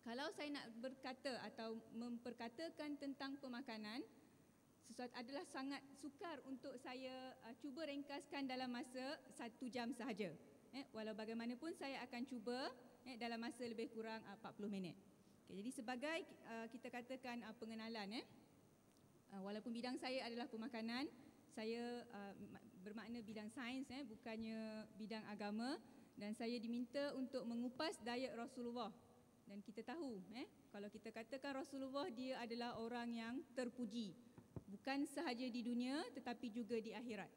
kalau saya nak berkata atau memperkatakan tentang pemakanan, sesuatu adalah sangat sukar untuk saya cuba ringkaskan dalam masa 1 jam sahaja. Walau bagaimanapun saya akan cuba dalam masa lebih kurang 40 minit. Okay, jadi sebagai kita katakan pengenalan, walaupun bidang saya adalah pemakanan, saya bermakna bidang sains, bukannya bidang agama, dan saya diminta untuk mengupas diet Rasulullah. Dan kita tahu, kalau kita katakan Rasulullah, dia adalah orang yang terpuji, bukan sahaja di dunia tetapi juga di akhirat.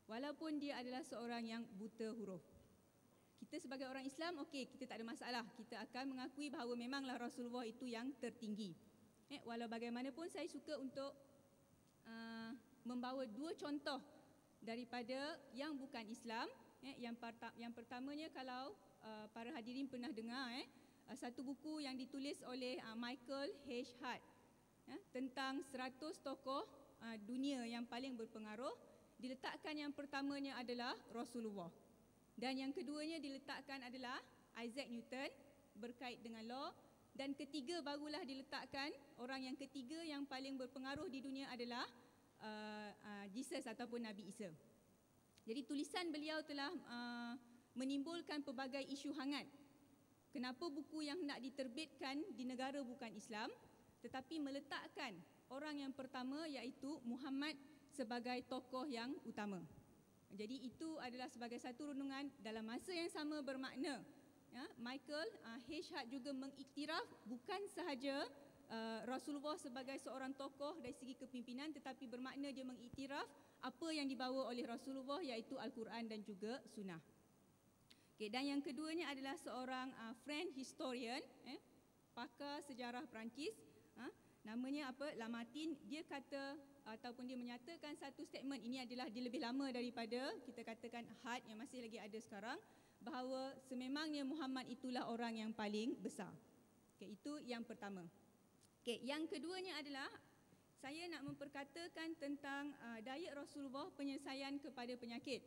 Walaupun dia adalah seorang yang buta huruf. Kita sebagai orang Islam, okey, kita tak ada masalah. Kita akan mengakui bahawa memanglah Rasulullah itu yang tertinggi. Walau bagaimanapun saya suka untuk membawa 2 contoh daripada yang bukan Islam. Yang pertamanya, kalau para hadirin pernah dengar satu buku yang ditulis oleh Michael H. Hart tentang 100 tokoh dunia yang paling berpengaruh. Diletakkan yang pertamanya adalah Rasulullah, dan yang keduanya diletakkan adalah Isaac Newton berkait dengan law, dan ketiga barulah diletakkan orang yang ketiga yang paling berpengaruh di dunia adalah Jesus ataupun Nabi Isa. Jadi tulisan beliau telah menimbulkan pelbagai isu hangat. Kenapa buku yang hendak diterbitkan di negara bukan Islam tetapi meletakkan orang yang pertama iaitu Muhammad sebagai tokoh yang utama. Jadi itu adalah sebagai satu renungan. Dalam masa yang sama bermakna, ya, Michael H. Hart juga mengiktiraf bukan sahaja Rasulullah sebagai seorang tokoh dari segi kepimpinan, tetapi bermakna dia mengiktiraf apa yang dibawa oleh Rasulullah iaitu Al-Quran dan juga Sunnah. Okay, dan yang keduanya adalah seorang French historian, pakar sejarah Perancis, namanya apa? Lamartine. Dia kata ataupun dia menyatakan satu statement, ini adalah dia lebih lama daripada kita katakan Hart yang masih lagi ada sekarang, bahawa sememangnya Muhammad itulah orang yang paling besar. Okay, itu yang pertama. Okay, yang keduanya adalah saya nak memperkatakan tentang diet Rasulullah penyelesaian kepada penyakit.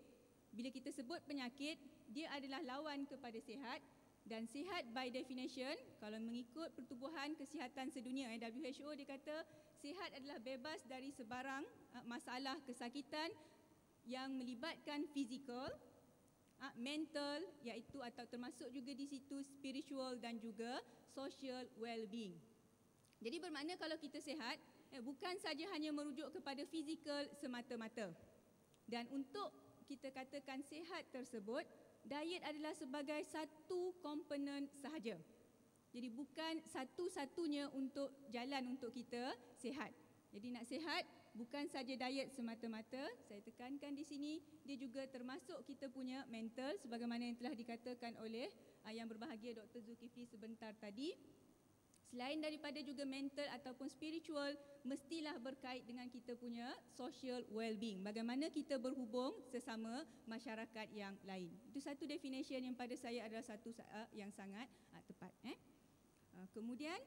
Bila kita sebut penyakit, dia adalah lawan kepada sihat. Dan sihat by definition, kalau mengikut Pertubuhan Kesihatan Sedunia WHO, dia kata sihat adalah bebas dari sebarang masalah kesakitan yang melibatkan fizikal, mental, iaitu atau termasuk juga di situ spiritual dan juga social well-being. Jadi bermakna kalau kita sihat, bukan saja hanya merujuk kepada fizikal semata-mata. Dan untuk kita katakan sihat tersebut, diet adalah sebagai satu komponen sahaja. Jadi bukan satu-satunya untuk jalan untuk kita sihat. Jadi nak sihat bukan saja diet semata-mata. Saya tekankan di sini, dia juga termasuk kita punya mental sebagaimana yang telah dikatakan oleh yang berbahagia Dr. Zulkifli sebentar tadi. Selain daripada juga mental ataupun spiritual, mestilah berkait dengan kita punya social well-being. Bagaimana kita berhubung sesama masyarakat yang lain. Itu satu definition yang pada saya adalah satu yang sangat tepat. Kemudian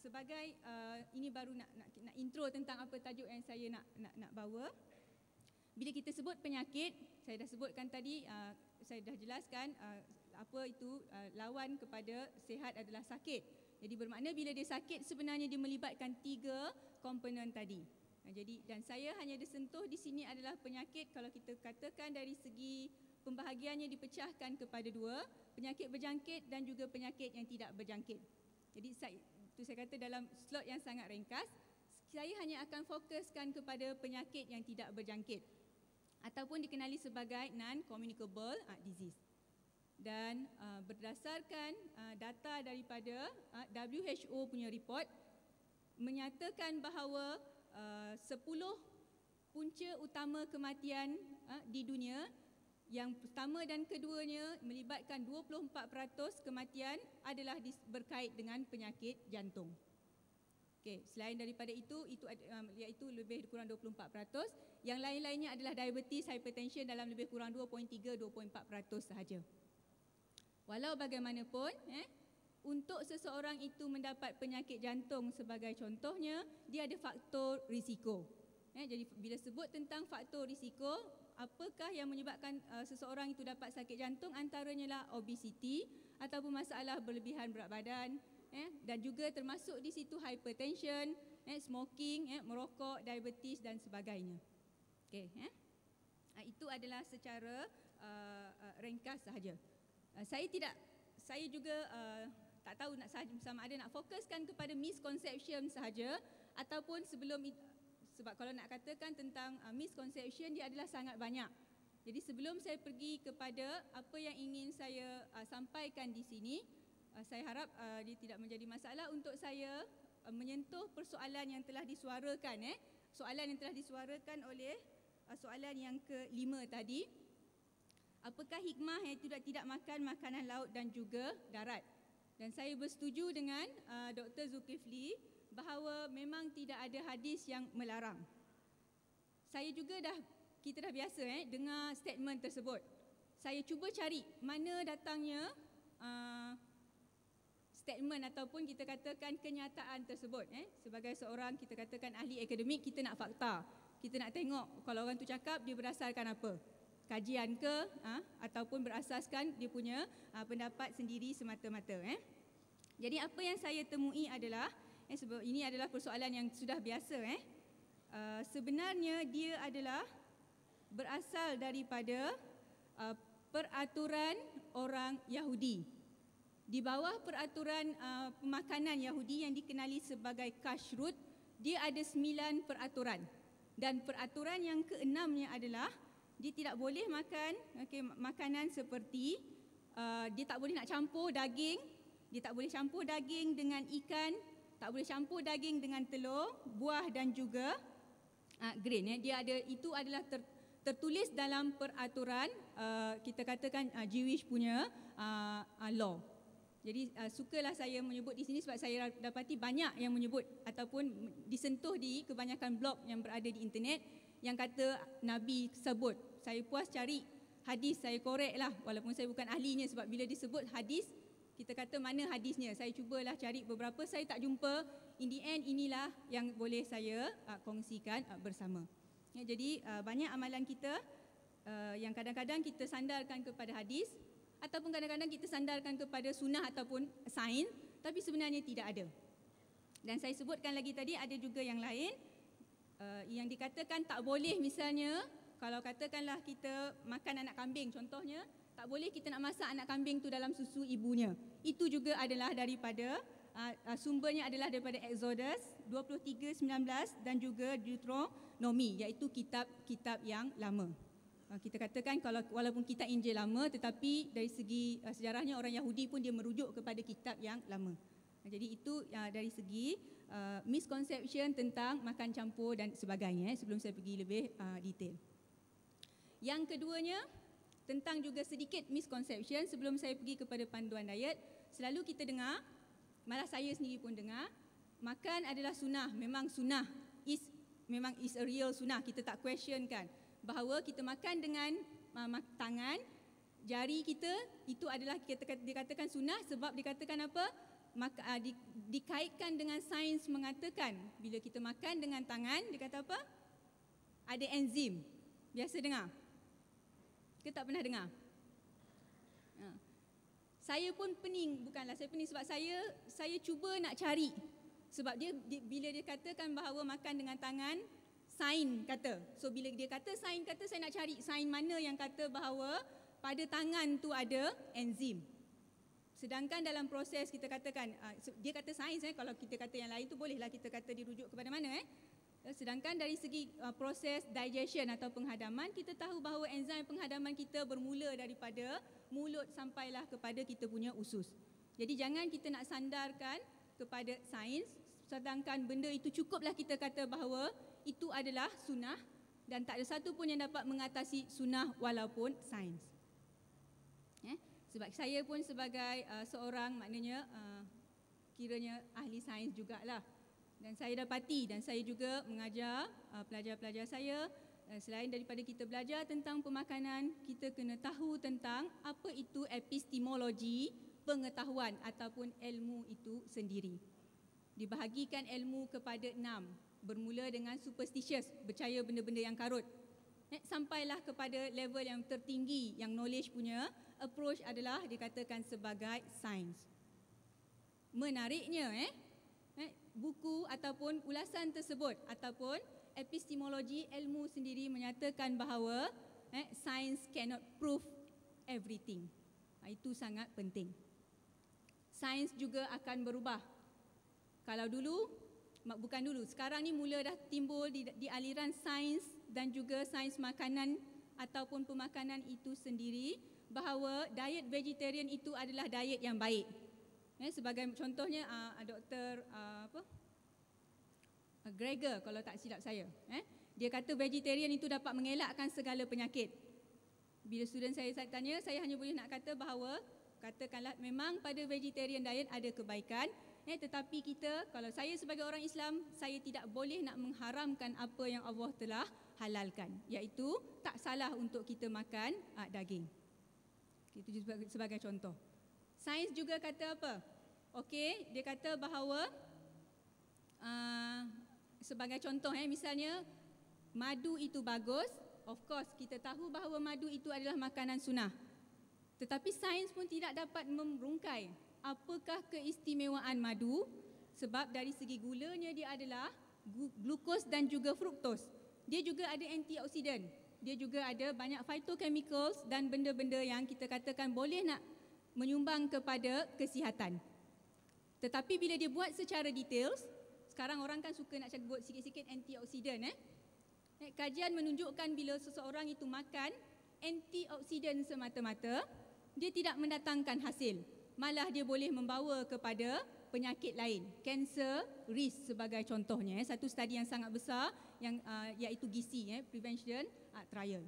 sebagai ini baru nak intro tentang apa tajuk yang saya nak bawa. Bila kita sebut penyakit, saya dah sebutkan tadi, saya dah jelaskan apa itu lawan kepada sihat adalah sakit. Jadi bermakna bila dia sakit sebenarnya dia melibatkan tiga komponen tadi. Jadi dan saya hanya disentuh di sini adalah penyakit, kalau kita katakan dari segi pembahagiannya dipecahkan kepada dua, penyakit berjangkit dan juga penyakit yang tidak berjangkit. Jadi saya kata dalam slot yang sangat ringkas, saya hanya akan fokuskan kepada penyakit yang tidak berjangkit ataupun dikenali sebagai non-communicable disease. Dan berdasarkan data daripada WHO punya report menyatakan bahawa 10 punca utama kematian di dunia, yang pertama dan keduanya melibatkan 24% kematian adalah berkait dengan penyakit jantung. Okey, selain daripada itu iaitu lebih kurang 24%, yang lain-lainnya adalah diabetes, hypertension dalam lebih kurang 2.3-2.4% sahaja. Walau bagaimanapun, untuk seseorang itu mendapat penyakit jantung sebagai contohnya, dia ada faktor risiko. Jadi bila sebut tentang faktor risiko, apakah yang menyebabkan seseorang itu dapat sakit jantung? Antaranya lah obesity ataupun masalah berlebihan berat badan, dan juga termasuk di situ hypertension, smoking, merokok, diabetes dan sebagainya. Okey, itu adalah secara ringkas sahaja. Saya juga tak tahu sama ada nak fokuskan kepada misconception sahaja ataupun sebelum sebab kalau nak katakan tentang misconception, dia adalah sangat banyak. Jadi sebelum saya pergi kepada apa yang ingin saya sampaikan di sini, saya harap dia tidak menjadi masalah untuk saya menyentuh persoalan yang telah disuarakan, soalan yang telah disuarakan oleh soalan yang kelima tadi. Apakah hikmah yang tidak makan makanan laut dan juga darat? Dan saya bersetuju dengan Dr. Zulkifli bahawa memang tidak ada hadis yang melarang. Kita dah biasa dengar statement tersebut. Saya cuba cari mana datangnya statement ataupun kita katakan kenyataan tersebut. Sebagai seorang kita katakan ahli akademik, kita nak fakta. Kita nak tengok kalau orang tu cakap dia berdasarkan apa. Kajian ke ataupun berasaskan dia punya pendapat sendiri semata-mata. Jadi apa yang saya temui adalah sebab ini adalah persoalan yang sudah biasa sebenarnya dia adalah berasal daripada peraturan orang Yahudi. Di bawah peraturan pemakanan Yahudi yang dikenali sebagai kashrut, dia ada 9 peraturan. Dan peraturan yang keenamnya adalah dia tidak boleh makan makanan seperti dia tak boleh nak campur daging, dia tak boleh campur daging dengan ikan, tak boleh campur daging dengan telur, buah dan juga grain. Dia ada, itu adalah tertulis dalam peraturan kita katakan Jewish punya law. Jadi sukalah saya menyebut di sini sebab saya dapati banyak yang menyebut ataupun disentuh di kebanyakan blog yang berada di internet yang kata Nabi sebut. Saya puas cari hadis, saya korek lah walaupun saya bukan ahlinya sebab bila disebut hadis kita kata mana hadisnya. Saya cubalah cari beberapa, saya tak jumpa. In the end inilah yang boleh saya kongsikan bersama. Jadi banyak amalan kita yang kadang-kadang kita sandarkan kepada hadis ataupun kadang-kadang kita sandarkan kepada sunnah ataupun sains, tapi sebenarnya tidak ada. Dan saya sebutkan lagi tadi ada juga yang lain yang dikatakan tak boleh, misalnya kalau katakanlah kita makan anak kambing contohnya, tak boleh kita nak masak anak kambing tu dalam susu ibunya. Itu juga adalah daripada sumbernya adalah daripada Exodus 23:19 dan juga Deuteronomy, iaitu kitab-kitab yang lama. Kita katakan kalau walaupun kitab Injil lama, tetapi dari segi sejarahnya orang Yahudi pun dia merujuk kepada kitab yang lama. Jadi itu dari segi misconception tentang makan campur dan sebagainya, sebelum saya pergi lebih detail. Yang keduanya tentang juga sedikit misconception sebelum saya pergi kepada panduan diet. Selalu kita dengar, malah saya sendiri pun dengar, makan adalah sunnah. Memang sunnah, memang is a real sunnah. Kita tak questionkan bahawa kita makan dengan tangan, jari kita, itu adalah dikatakan sunnah sebab dikatakan apa? Dikaitkan dengan sains mengatakan bila kita makan dengan tangan, dia kata apa? Ada enzim. Biasa dengar? Ke tak pernah dengar? Saya pun pening, bukanlah saya pening sebab saya cuba nak cari. Sebab bila dia katakan bahawa makan dengan tangan, sains kata. So bila dia kata sains kata, saya nak cari sains mana yang kata bahawa pada tangan tu ada enzim. Sedangkan dalam proses kita katakan, dia kata sains, kalau kita kata yang lain tu bolehlah kita kata dirujuk kepada mana. Sedangkan dari segi proses digestion atau penghadaman, kita tahu bahawa enzim penghadaman kita bermula daripada mulut sampailah kepada kita punya usus. Jadi jangan kita nak sandarkan kepada sains, sedangkan benda itu cukuplah kita kata bahawa itu adalah sunnah dan tak ada satu pun yang dapat mengatasi sunnah walaupun sains. Sebab saya pun sebagai seorang maknanya kiranya ahli sains jugalah. Dan saya dapati dan saya juga mengajar pelajar-pelajar saya, selain daripada kita belajar tentang pemakanan, kita kena tahu tentang apa itu epistemologi, pengetahuan ataupun ilmu itu sendiri. Dibahagikan ilmu kepada 6, bermula dengan superstitious, percaya benda-benda yang karut, sampailah kepada level yang tertinggi, yang knowledge punya approach adalah dikatakan sebagai sains. Menariknya buku ataupun ulasan tersebut ataupun epistemologi ilmu sendiri menyatakan bahawa science cannot prove everything. Itu sangat penting. Sains juga akan berubah. Kalau dulu, bukan dulu, sekarang ni mula dah timbul di aliran sains dan juga sains makanan ataupun pemakanan itu sendiri bahawa diet vegetarian itu adalah diet yang baik. Sebagai contohnya Dr. Gregor kalau tak silap saya, dia kata vegetarian itu dapat mengelakkan segala penyakit. Bila student saya tanya, saya hanya boleh nak kata bahawa katakanlah memang pada vegetarian diet ada kebaikan, tetapi kita, kalau saya sebagai orang Islam, saya tidak boleh nak mengharamkan apa yang Allah telah halalkan, iaitu tak salah untuk kita makan daging. Itu sebagai contoh. Sains juga kata apa? Okey, dia kata bahawa sebagai contoh misalnya madu itu bagus. Of course kita tahu bahawa madu itu adalah makanan sunnah. Tetapi sains pun tidak dapat merungkai apakah keistimewaan madu? Sebab dari segi gulanya dia adalah glukos dan juga fruktos. Dia juga ada antioksidan. Dia juga ada banyak phytochemicals dan benda-benda yang kita katakan boleh nak menyumbang kepada kesihatan. Tetapi bila dia buat secara details, sekarang orang kan suka nak buat sikit-sikit antioksidan. Kajian menunjukkan bila seseorang itu makan antioksidan semata-mata, dia tidak mendatangkan hasil. Malah dia boleh membawa kepada penyakit lain, cancer risk sebagai contohnya. Satu studi yang sangat besar yang iaitu GISI, prevention trial.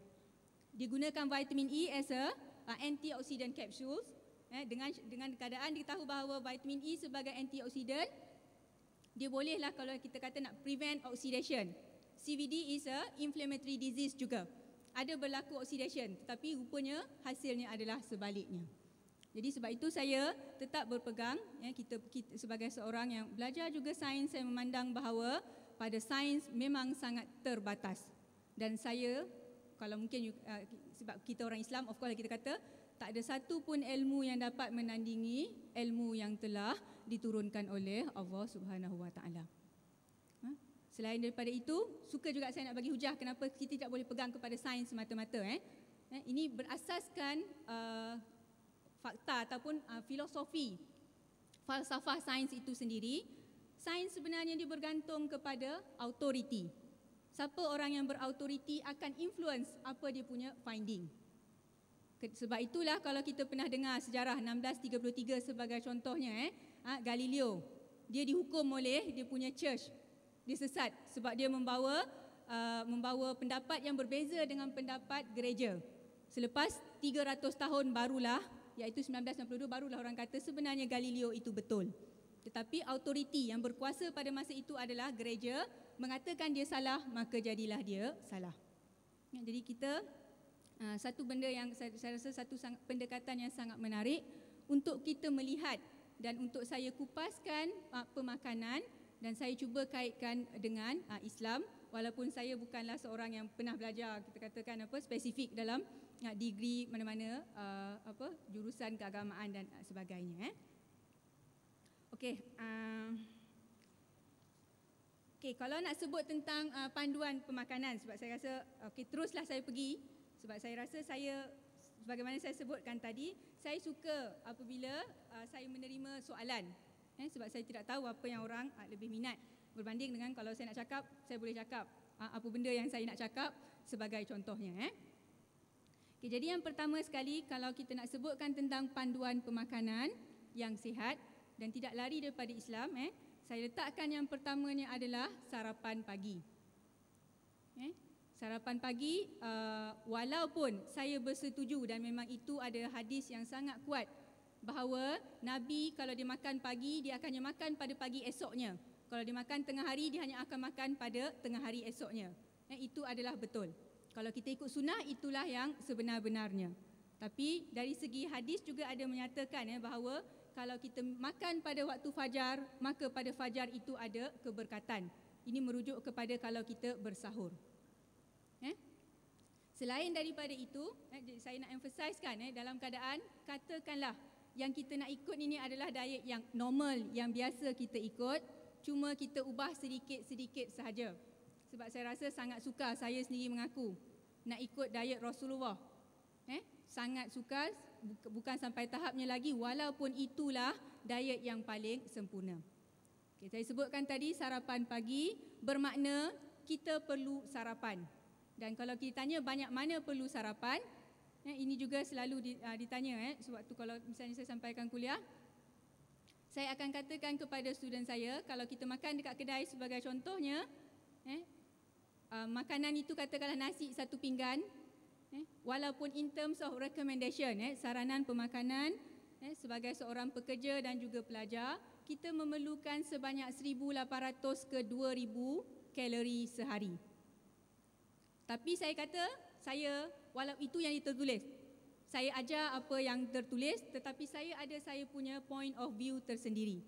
Dia gunakan vitamin E as a antioxidant capsules. Dengan keadaan diketahui bahawa vitamin E sebagai antioksidan, dia bolehlah kalau kita kata nak prevent oxidation. CVD is a inflammatory disease juga. Ada berlaku oxidation, tetapi rupanya hasilnya adalah sebaliknya. Jadi sebab itu saya tetap berpegang, kita sebagai seorang yang belajar juga sains, saya memandang bahawa pada sains memang sangat terbatas. Dan saya, kalau mungkin sebab kita orang Islam, of course kita kata tak ada satu pun ilmu yang dapat menandingi ilmu yang telah diturunkan oleh Allah Subhanahu Wa Taala. Selain daripada itu, suka juga saya nak bagi hujah kenapa kita tidak boleh pegang kepada sains semata-mata. Ini berasaskan fakta ataupun filosofi, falsafah sains itu sendiri. Sains sebenarnya dia bergantung kepada authority. Siapa orang yang berautoriti akan influence apa dia punya finding. Sebab itulah kalau kita pernah dengar sejarah 1633 sebagai contohnya, Galileo, dia dihukum oleh dia punya church. Dia sesat sebab dia membawa pendapat yang berbeza dengan pendapat gereja. Selepas 300 tahun barulah, iaitu 1992, barulah orang kata sebenarnya Galileo itu betul. Tetapi autoriti yang berkuasa pada masa itu adalah gereja, mengatakan dia salah, maka jadilah dia salah. Jadi kita satu benda yang saya rasa satu pendekatan yang sangat menarik untuk kita melihat dan untuk saya kupaskan pemakanan, dan saya cuba kaitkan dengan Islam, walaupun saya bukanlah seorang yang pernah belajar kita katakan spesifik dalam degree mana-mana jurusan keagamaan dan sebagainya. Okey, kalau nak sebut tentang panduan pemakanan, sebab saya rasa teruslah saya pergi, sebab saya rasa saya, sebagaimana saya sebutkan tadi, saya suka apabila saya menerima soalan. Sebab saya tidak tahu apa yang orang lebih minat, berbanding dengan kalau saya nak cakap, saya boleh cakap apa benda yang saya nak cakap sebagai contohnya. Jadi yang pertama sekali, kalau kita nak sebutkan tentang panduan pemakanan yang sihat dan tidak lari daripada Islam, saya letakkan yang pertamanya adalah sarapan pagi. Sarapan pagi, walaupun saya bersetuju dan memang itu ada hadis yang sangat kuat bahawa Nabi kalau dia makan pagi, dia akan makan pada pagi esoknya. Kalau dia makan tengah hari, dia hanya akan makan pada tengah hari esoknya. Itu adalah betul. Kalau kita ikut sunnah, itulah yang sebenar-benarnya. Tapi dari segi hadis juga ada menyatakan bahawa kalau kita makan pada waktu fajar, maka pada fajar itu ada keberkatan. Ini merujuk kepada kalau kita bersahur. Selain daripada itu, saya nak emphasizekan dalam keadaan katakanlah yang kita nak ikut ini adalah diet yang normal, yang biasa kita ikut, cuma kita ubah sedikit-sedikit sahaja. Sebab saya rasa sangat suka, saya sendiri mengaku nak ikut diet Rasulullah. Sangat suka, bukan sampai tahapnya lagi, walaupun itulah diet yang paling sempurna. Saya sebutkan tadi sarapan pagi bermakna kita perlu sarapan. Dan kalau kita tanya banyak mana perlu sarapan, ini juga selalu ditanya. Sebab tu kalau misalnya saya sampaikan kuliah, saya akan katakan kepada student saya, kalau kita makan dekat kedai sebagai contohnya, makanan itu katakanlah nasi satu pinggan, walaupun in terms of recommendation, saranan pemakanan, sebagai seorang pekerja dan juga pelajar, kita memerlukan sebanyak 1,800 ke 2,000 kalori sehari. Tapi saya kata, walau itu yang tertulis, saya ajar apa yang tertulis, tetapi saya ada saya punya point of view tersendiri.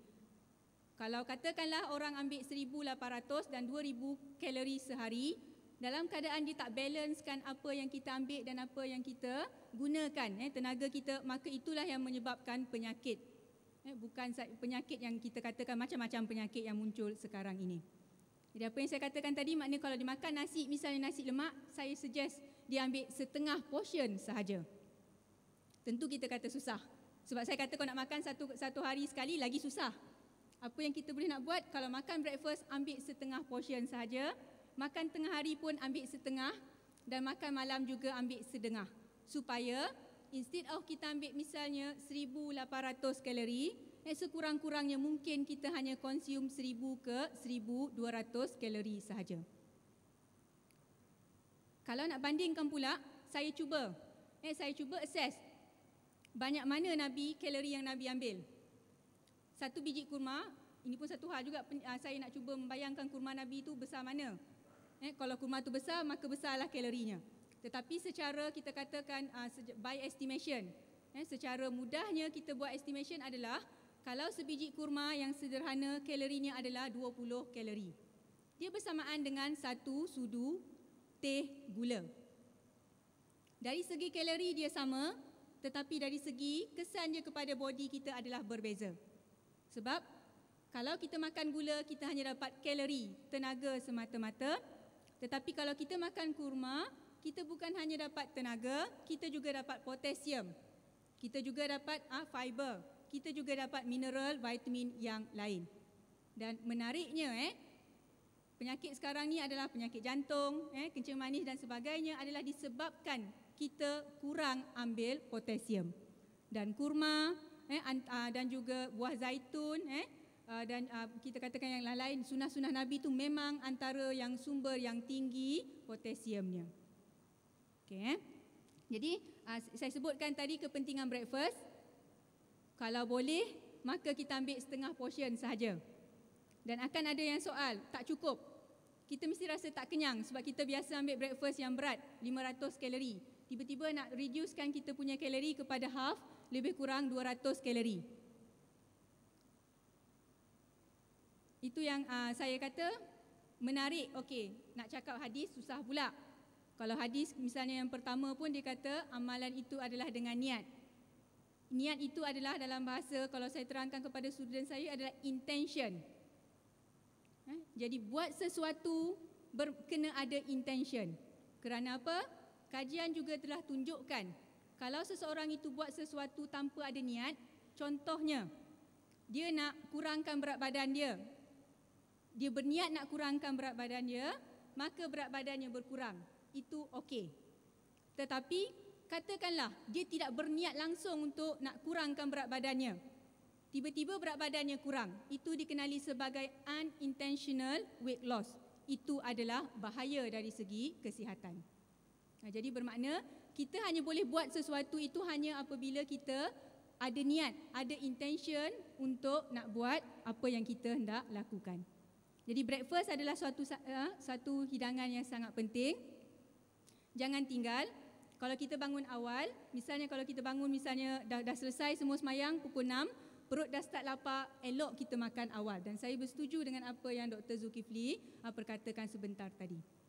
Kalau katakanlah orang ambil 1,800 dan 2,000 kalori sehari, dalam keadaan dia tak balancekan apa yang kita ambil dan apa yang kita gunakan, tenaga kita, maka itulah yang menyebabkan penyakit. Bukan penyakit yang kita katakan macam-macam penyakit yang muncul sekarang ini. Jadi apa yang saya katakan tadi, maknanya kalau dimakan nasi, misalnya nasi lemak, saya suggest dia ambil setengah portion sahaja. Tentu kita kata susah. Sebab saya kata kalau nak makan satu hari sekali lagi susah. Apa yang kita boleh nak buat, kalau makan breakfast ambil setengah portion sahaja, makan tengah hari pun ambil setengah, dan makan malam juga ambil setengah. Supaya instead of kita ambil misalnya 1,800 kalori, sekurang-kurangnya mungkin kita hanya konsum 1,000 ke 1,200 kalori sahaja. Kalau nak bandingkan pula, saya cuba assess banyak mana kalori yang Nabi ambil. Satu biji kurma, ini pun satu hal juga, saya nak cuba membayangkan kurma Nabi itu besar mana. Kalau kurma itu besar, maka besarlah kalorinya. Tetapi secara kita katakan by estimation, secara mudahnya kita buat estimation adalah kalau sebiji kurma yang sederhana kalorinya adalah 20 kalori. Dia bersamaan dengan 1 sudu teh gula. Dari segi kalori dia sama, tetapi dari segi kesan dia kepada body kita adalah berbeza. Sebab kalau kita makan gula, kita hanya dapat kalori, tenaga semata-mata. Tetapi kalau kita makan kurma, kita bukan hanya dapat tenaga, kita juga dapat potasium, kita juga dapat fiber, kita juga dapat mineral, vitamin yang lain. Dan menariknya, penyakit sekarang ni adalah penyakit jantung, kencing manis dan sebagainya adalah disebabkan kita kurang ambil potasium. Dan kurma, dan juga buah zaitun, dan kita katakan yang lain, sunnah-sunnah Nabi itu memang antara yang sumber yang tinggi potasiumnya. Okay. Jadi saya sebutkan tadi kepentingan breakfast. Kalau boleh, maka kita ambil setengah portion sahaja. Dan akan ada yang soal, tak cukup. Kita mesti rasa tak kenyang sebab kita biasa ambil breakfast yang berat, 500 kalori. Tiba-tiba nak reducekan kita punya kalori kepada half, lebih kurang 200 kalori. Itu yang saya kata menarik. Okey, nak cakap hadis susah pula. Kalau hadis misalnya yang pertama pun dia kata amalan itu adalah dengan niat. Niat itu adalah dalam bahasa, kalau saya terangkan kepada student saya, adalah intention. Jadi buat sesuatu kena ada intention. Kerana apa? Kajian juga telah tunjukkan kalau seseorang itu buat sesuatu tanpa ada niat, contohnya dia nak kurangkan berat badan dia. Dia berniat nak kurangkan berat badan dia, maka berat badannya berkurang. Itu okey. Tetapi katakanlah dia tidak berniat langsung untuk nak kurangkan berat badannya. Tiba-tiba berat badannya kurang. Itu dikenali sebagai unintentional weight loss. Itu adalah bahaya dari segi kesihatan. Jadi bermakna kita hanya boleh buat sesuatu itu hanya apabila kita ada niat, ada intention untuk nak buat apa yang kita hendak lakukan. Jadi breakfast adalah satu hidangan yang sangat penting. Jangan tinggal. Kalau kita bangun awal, misalnya kalau kita bangun dah selesai semua semayang pukul 6, perut dah start lapar, elok kita makan awal. Dan saya bersetuju dengan apa yang Dr. Zulkifli perkatakan sebentar tadi.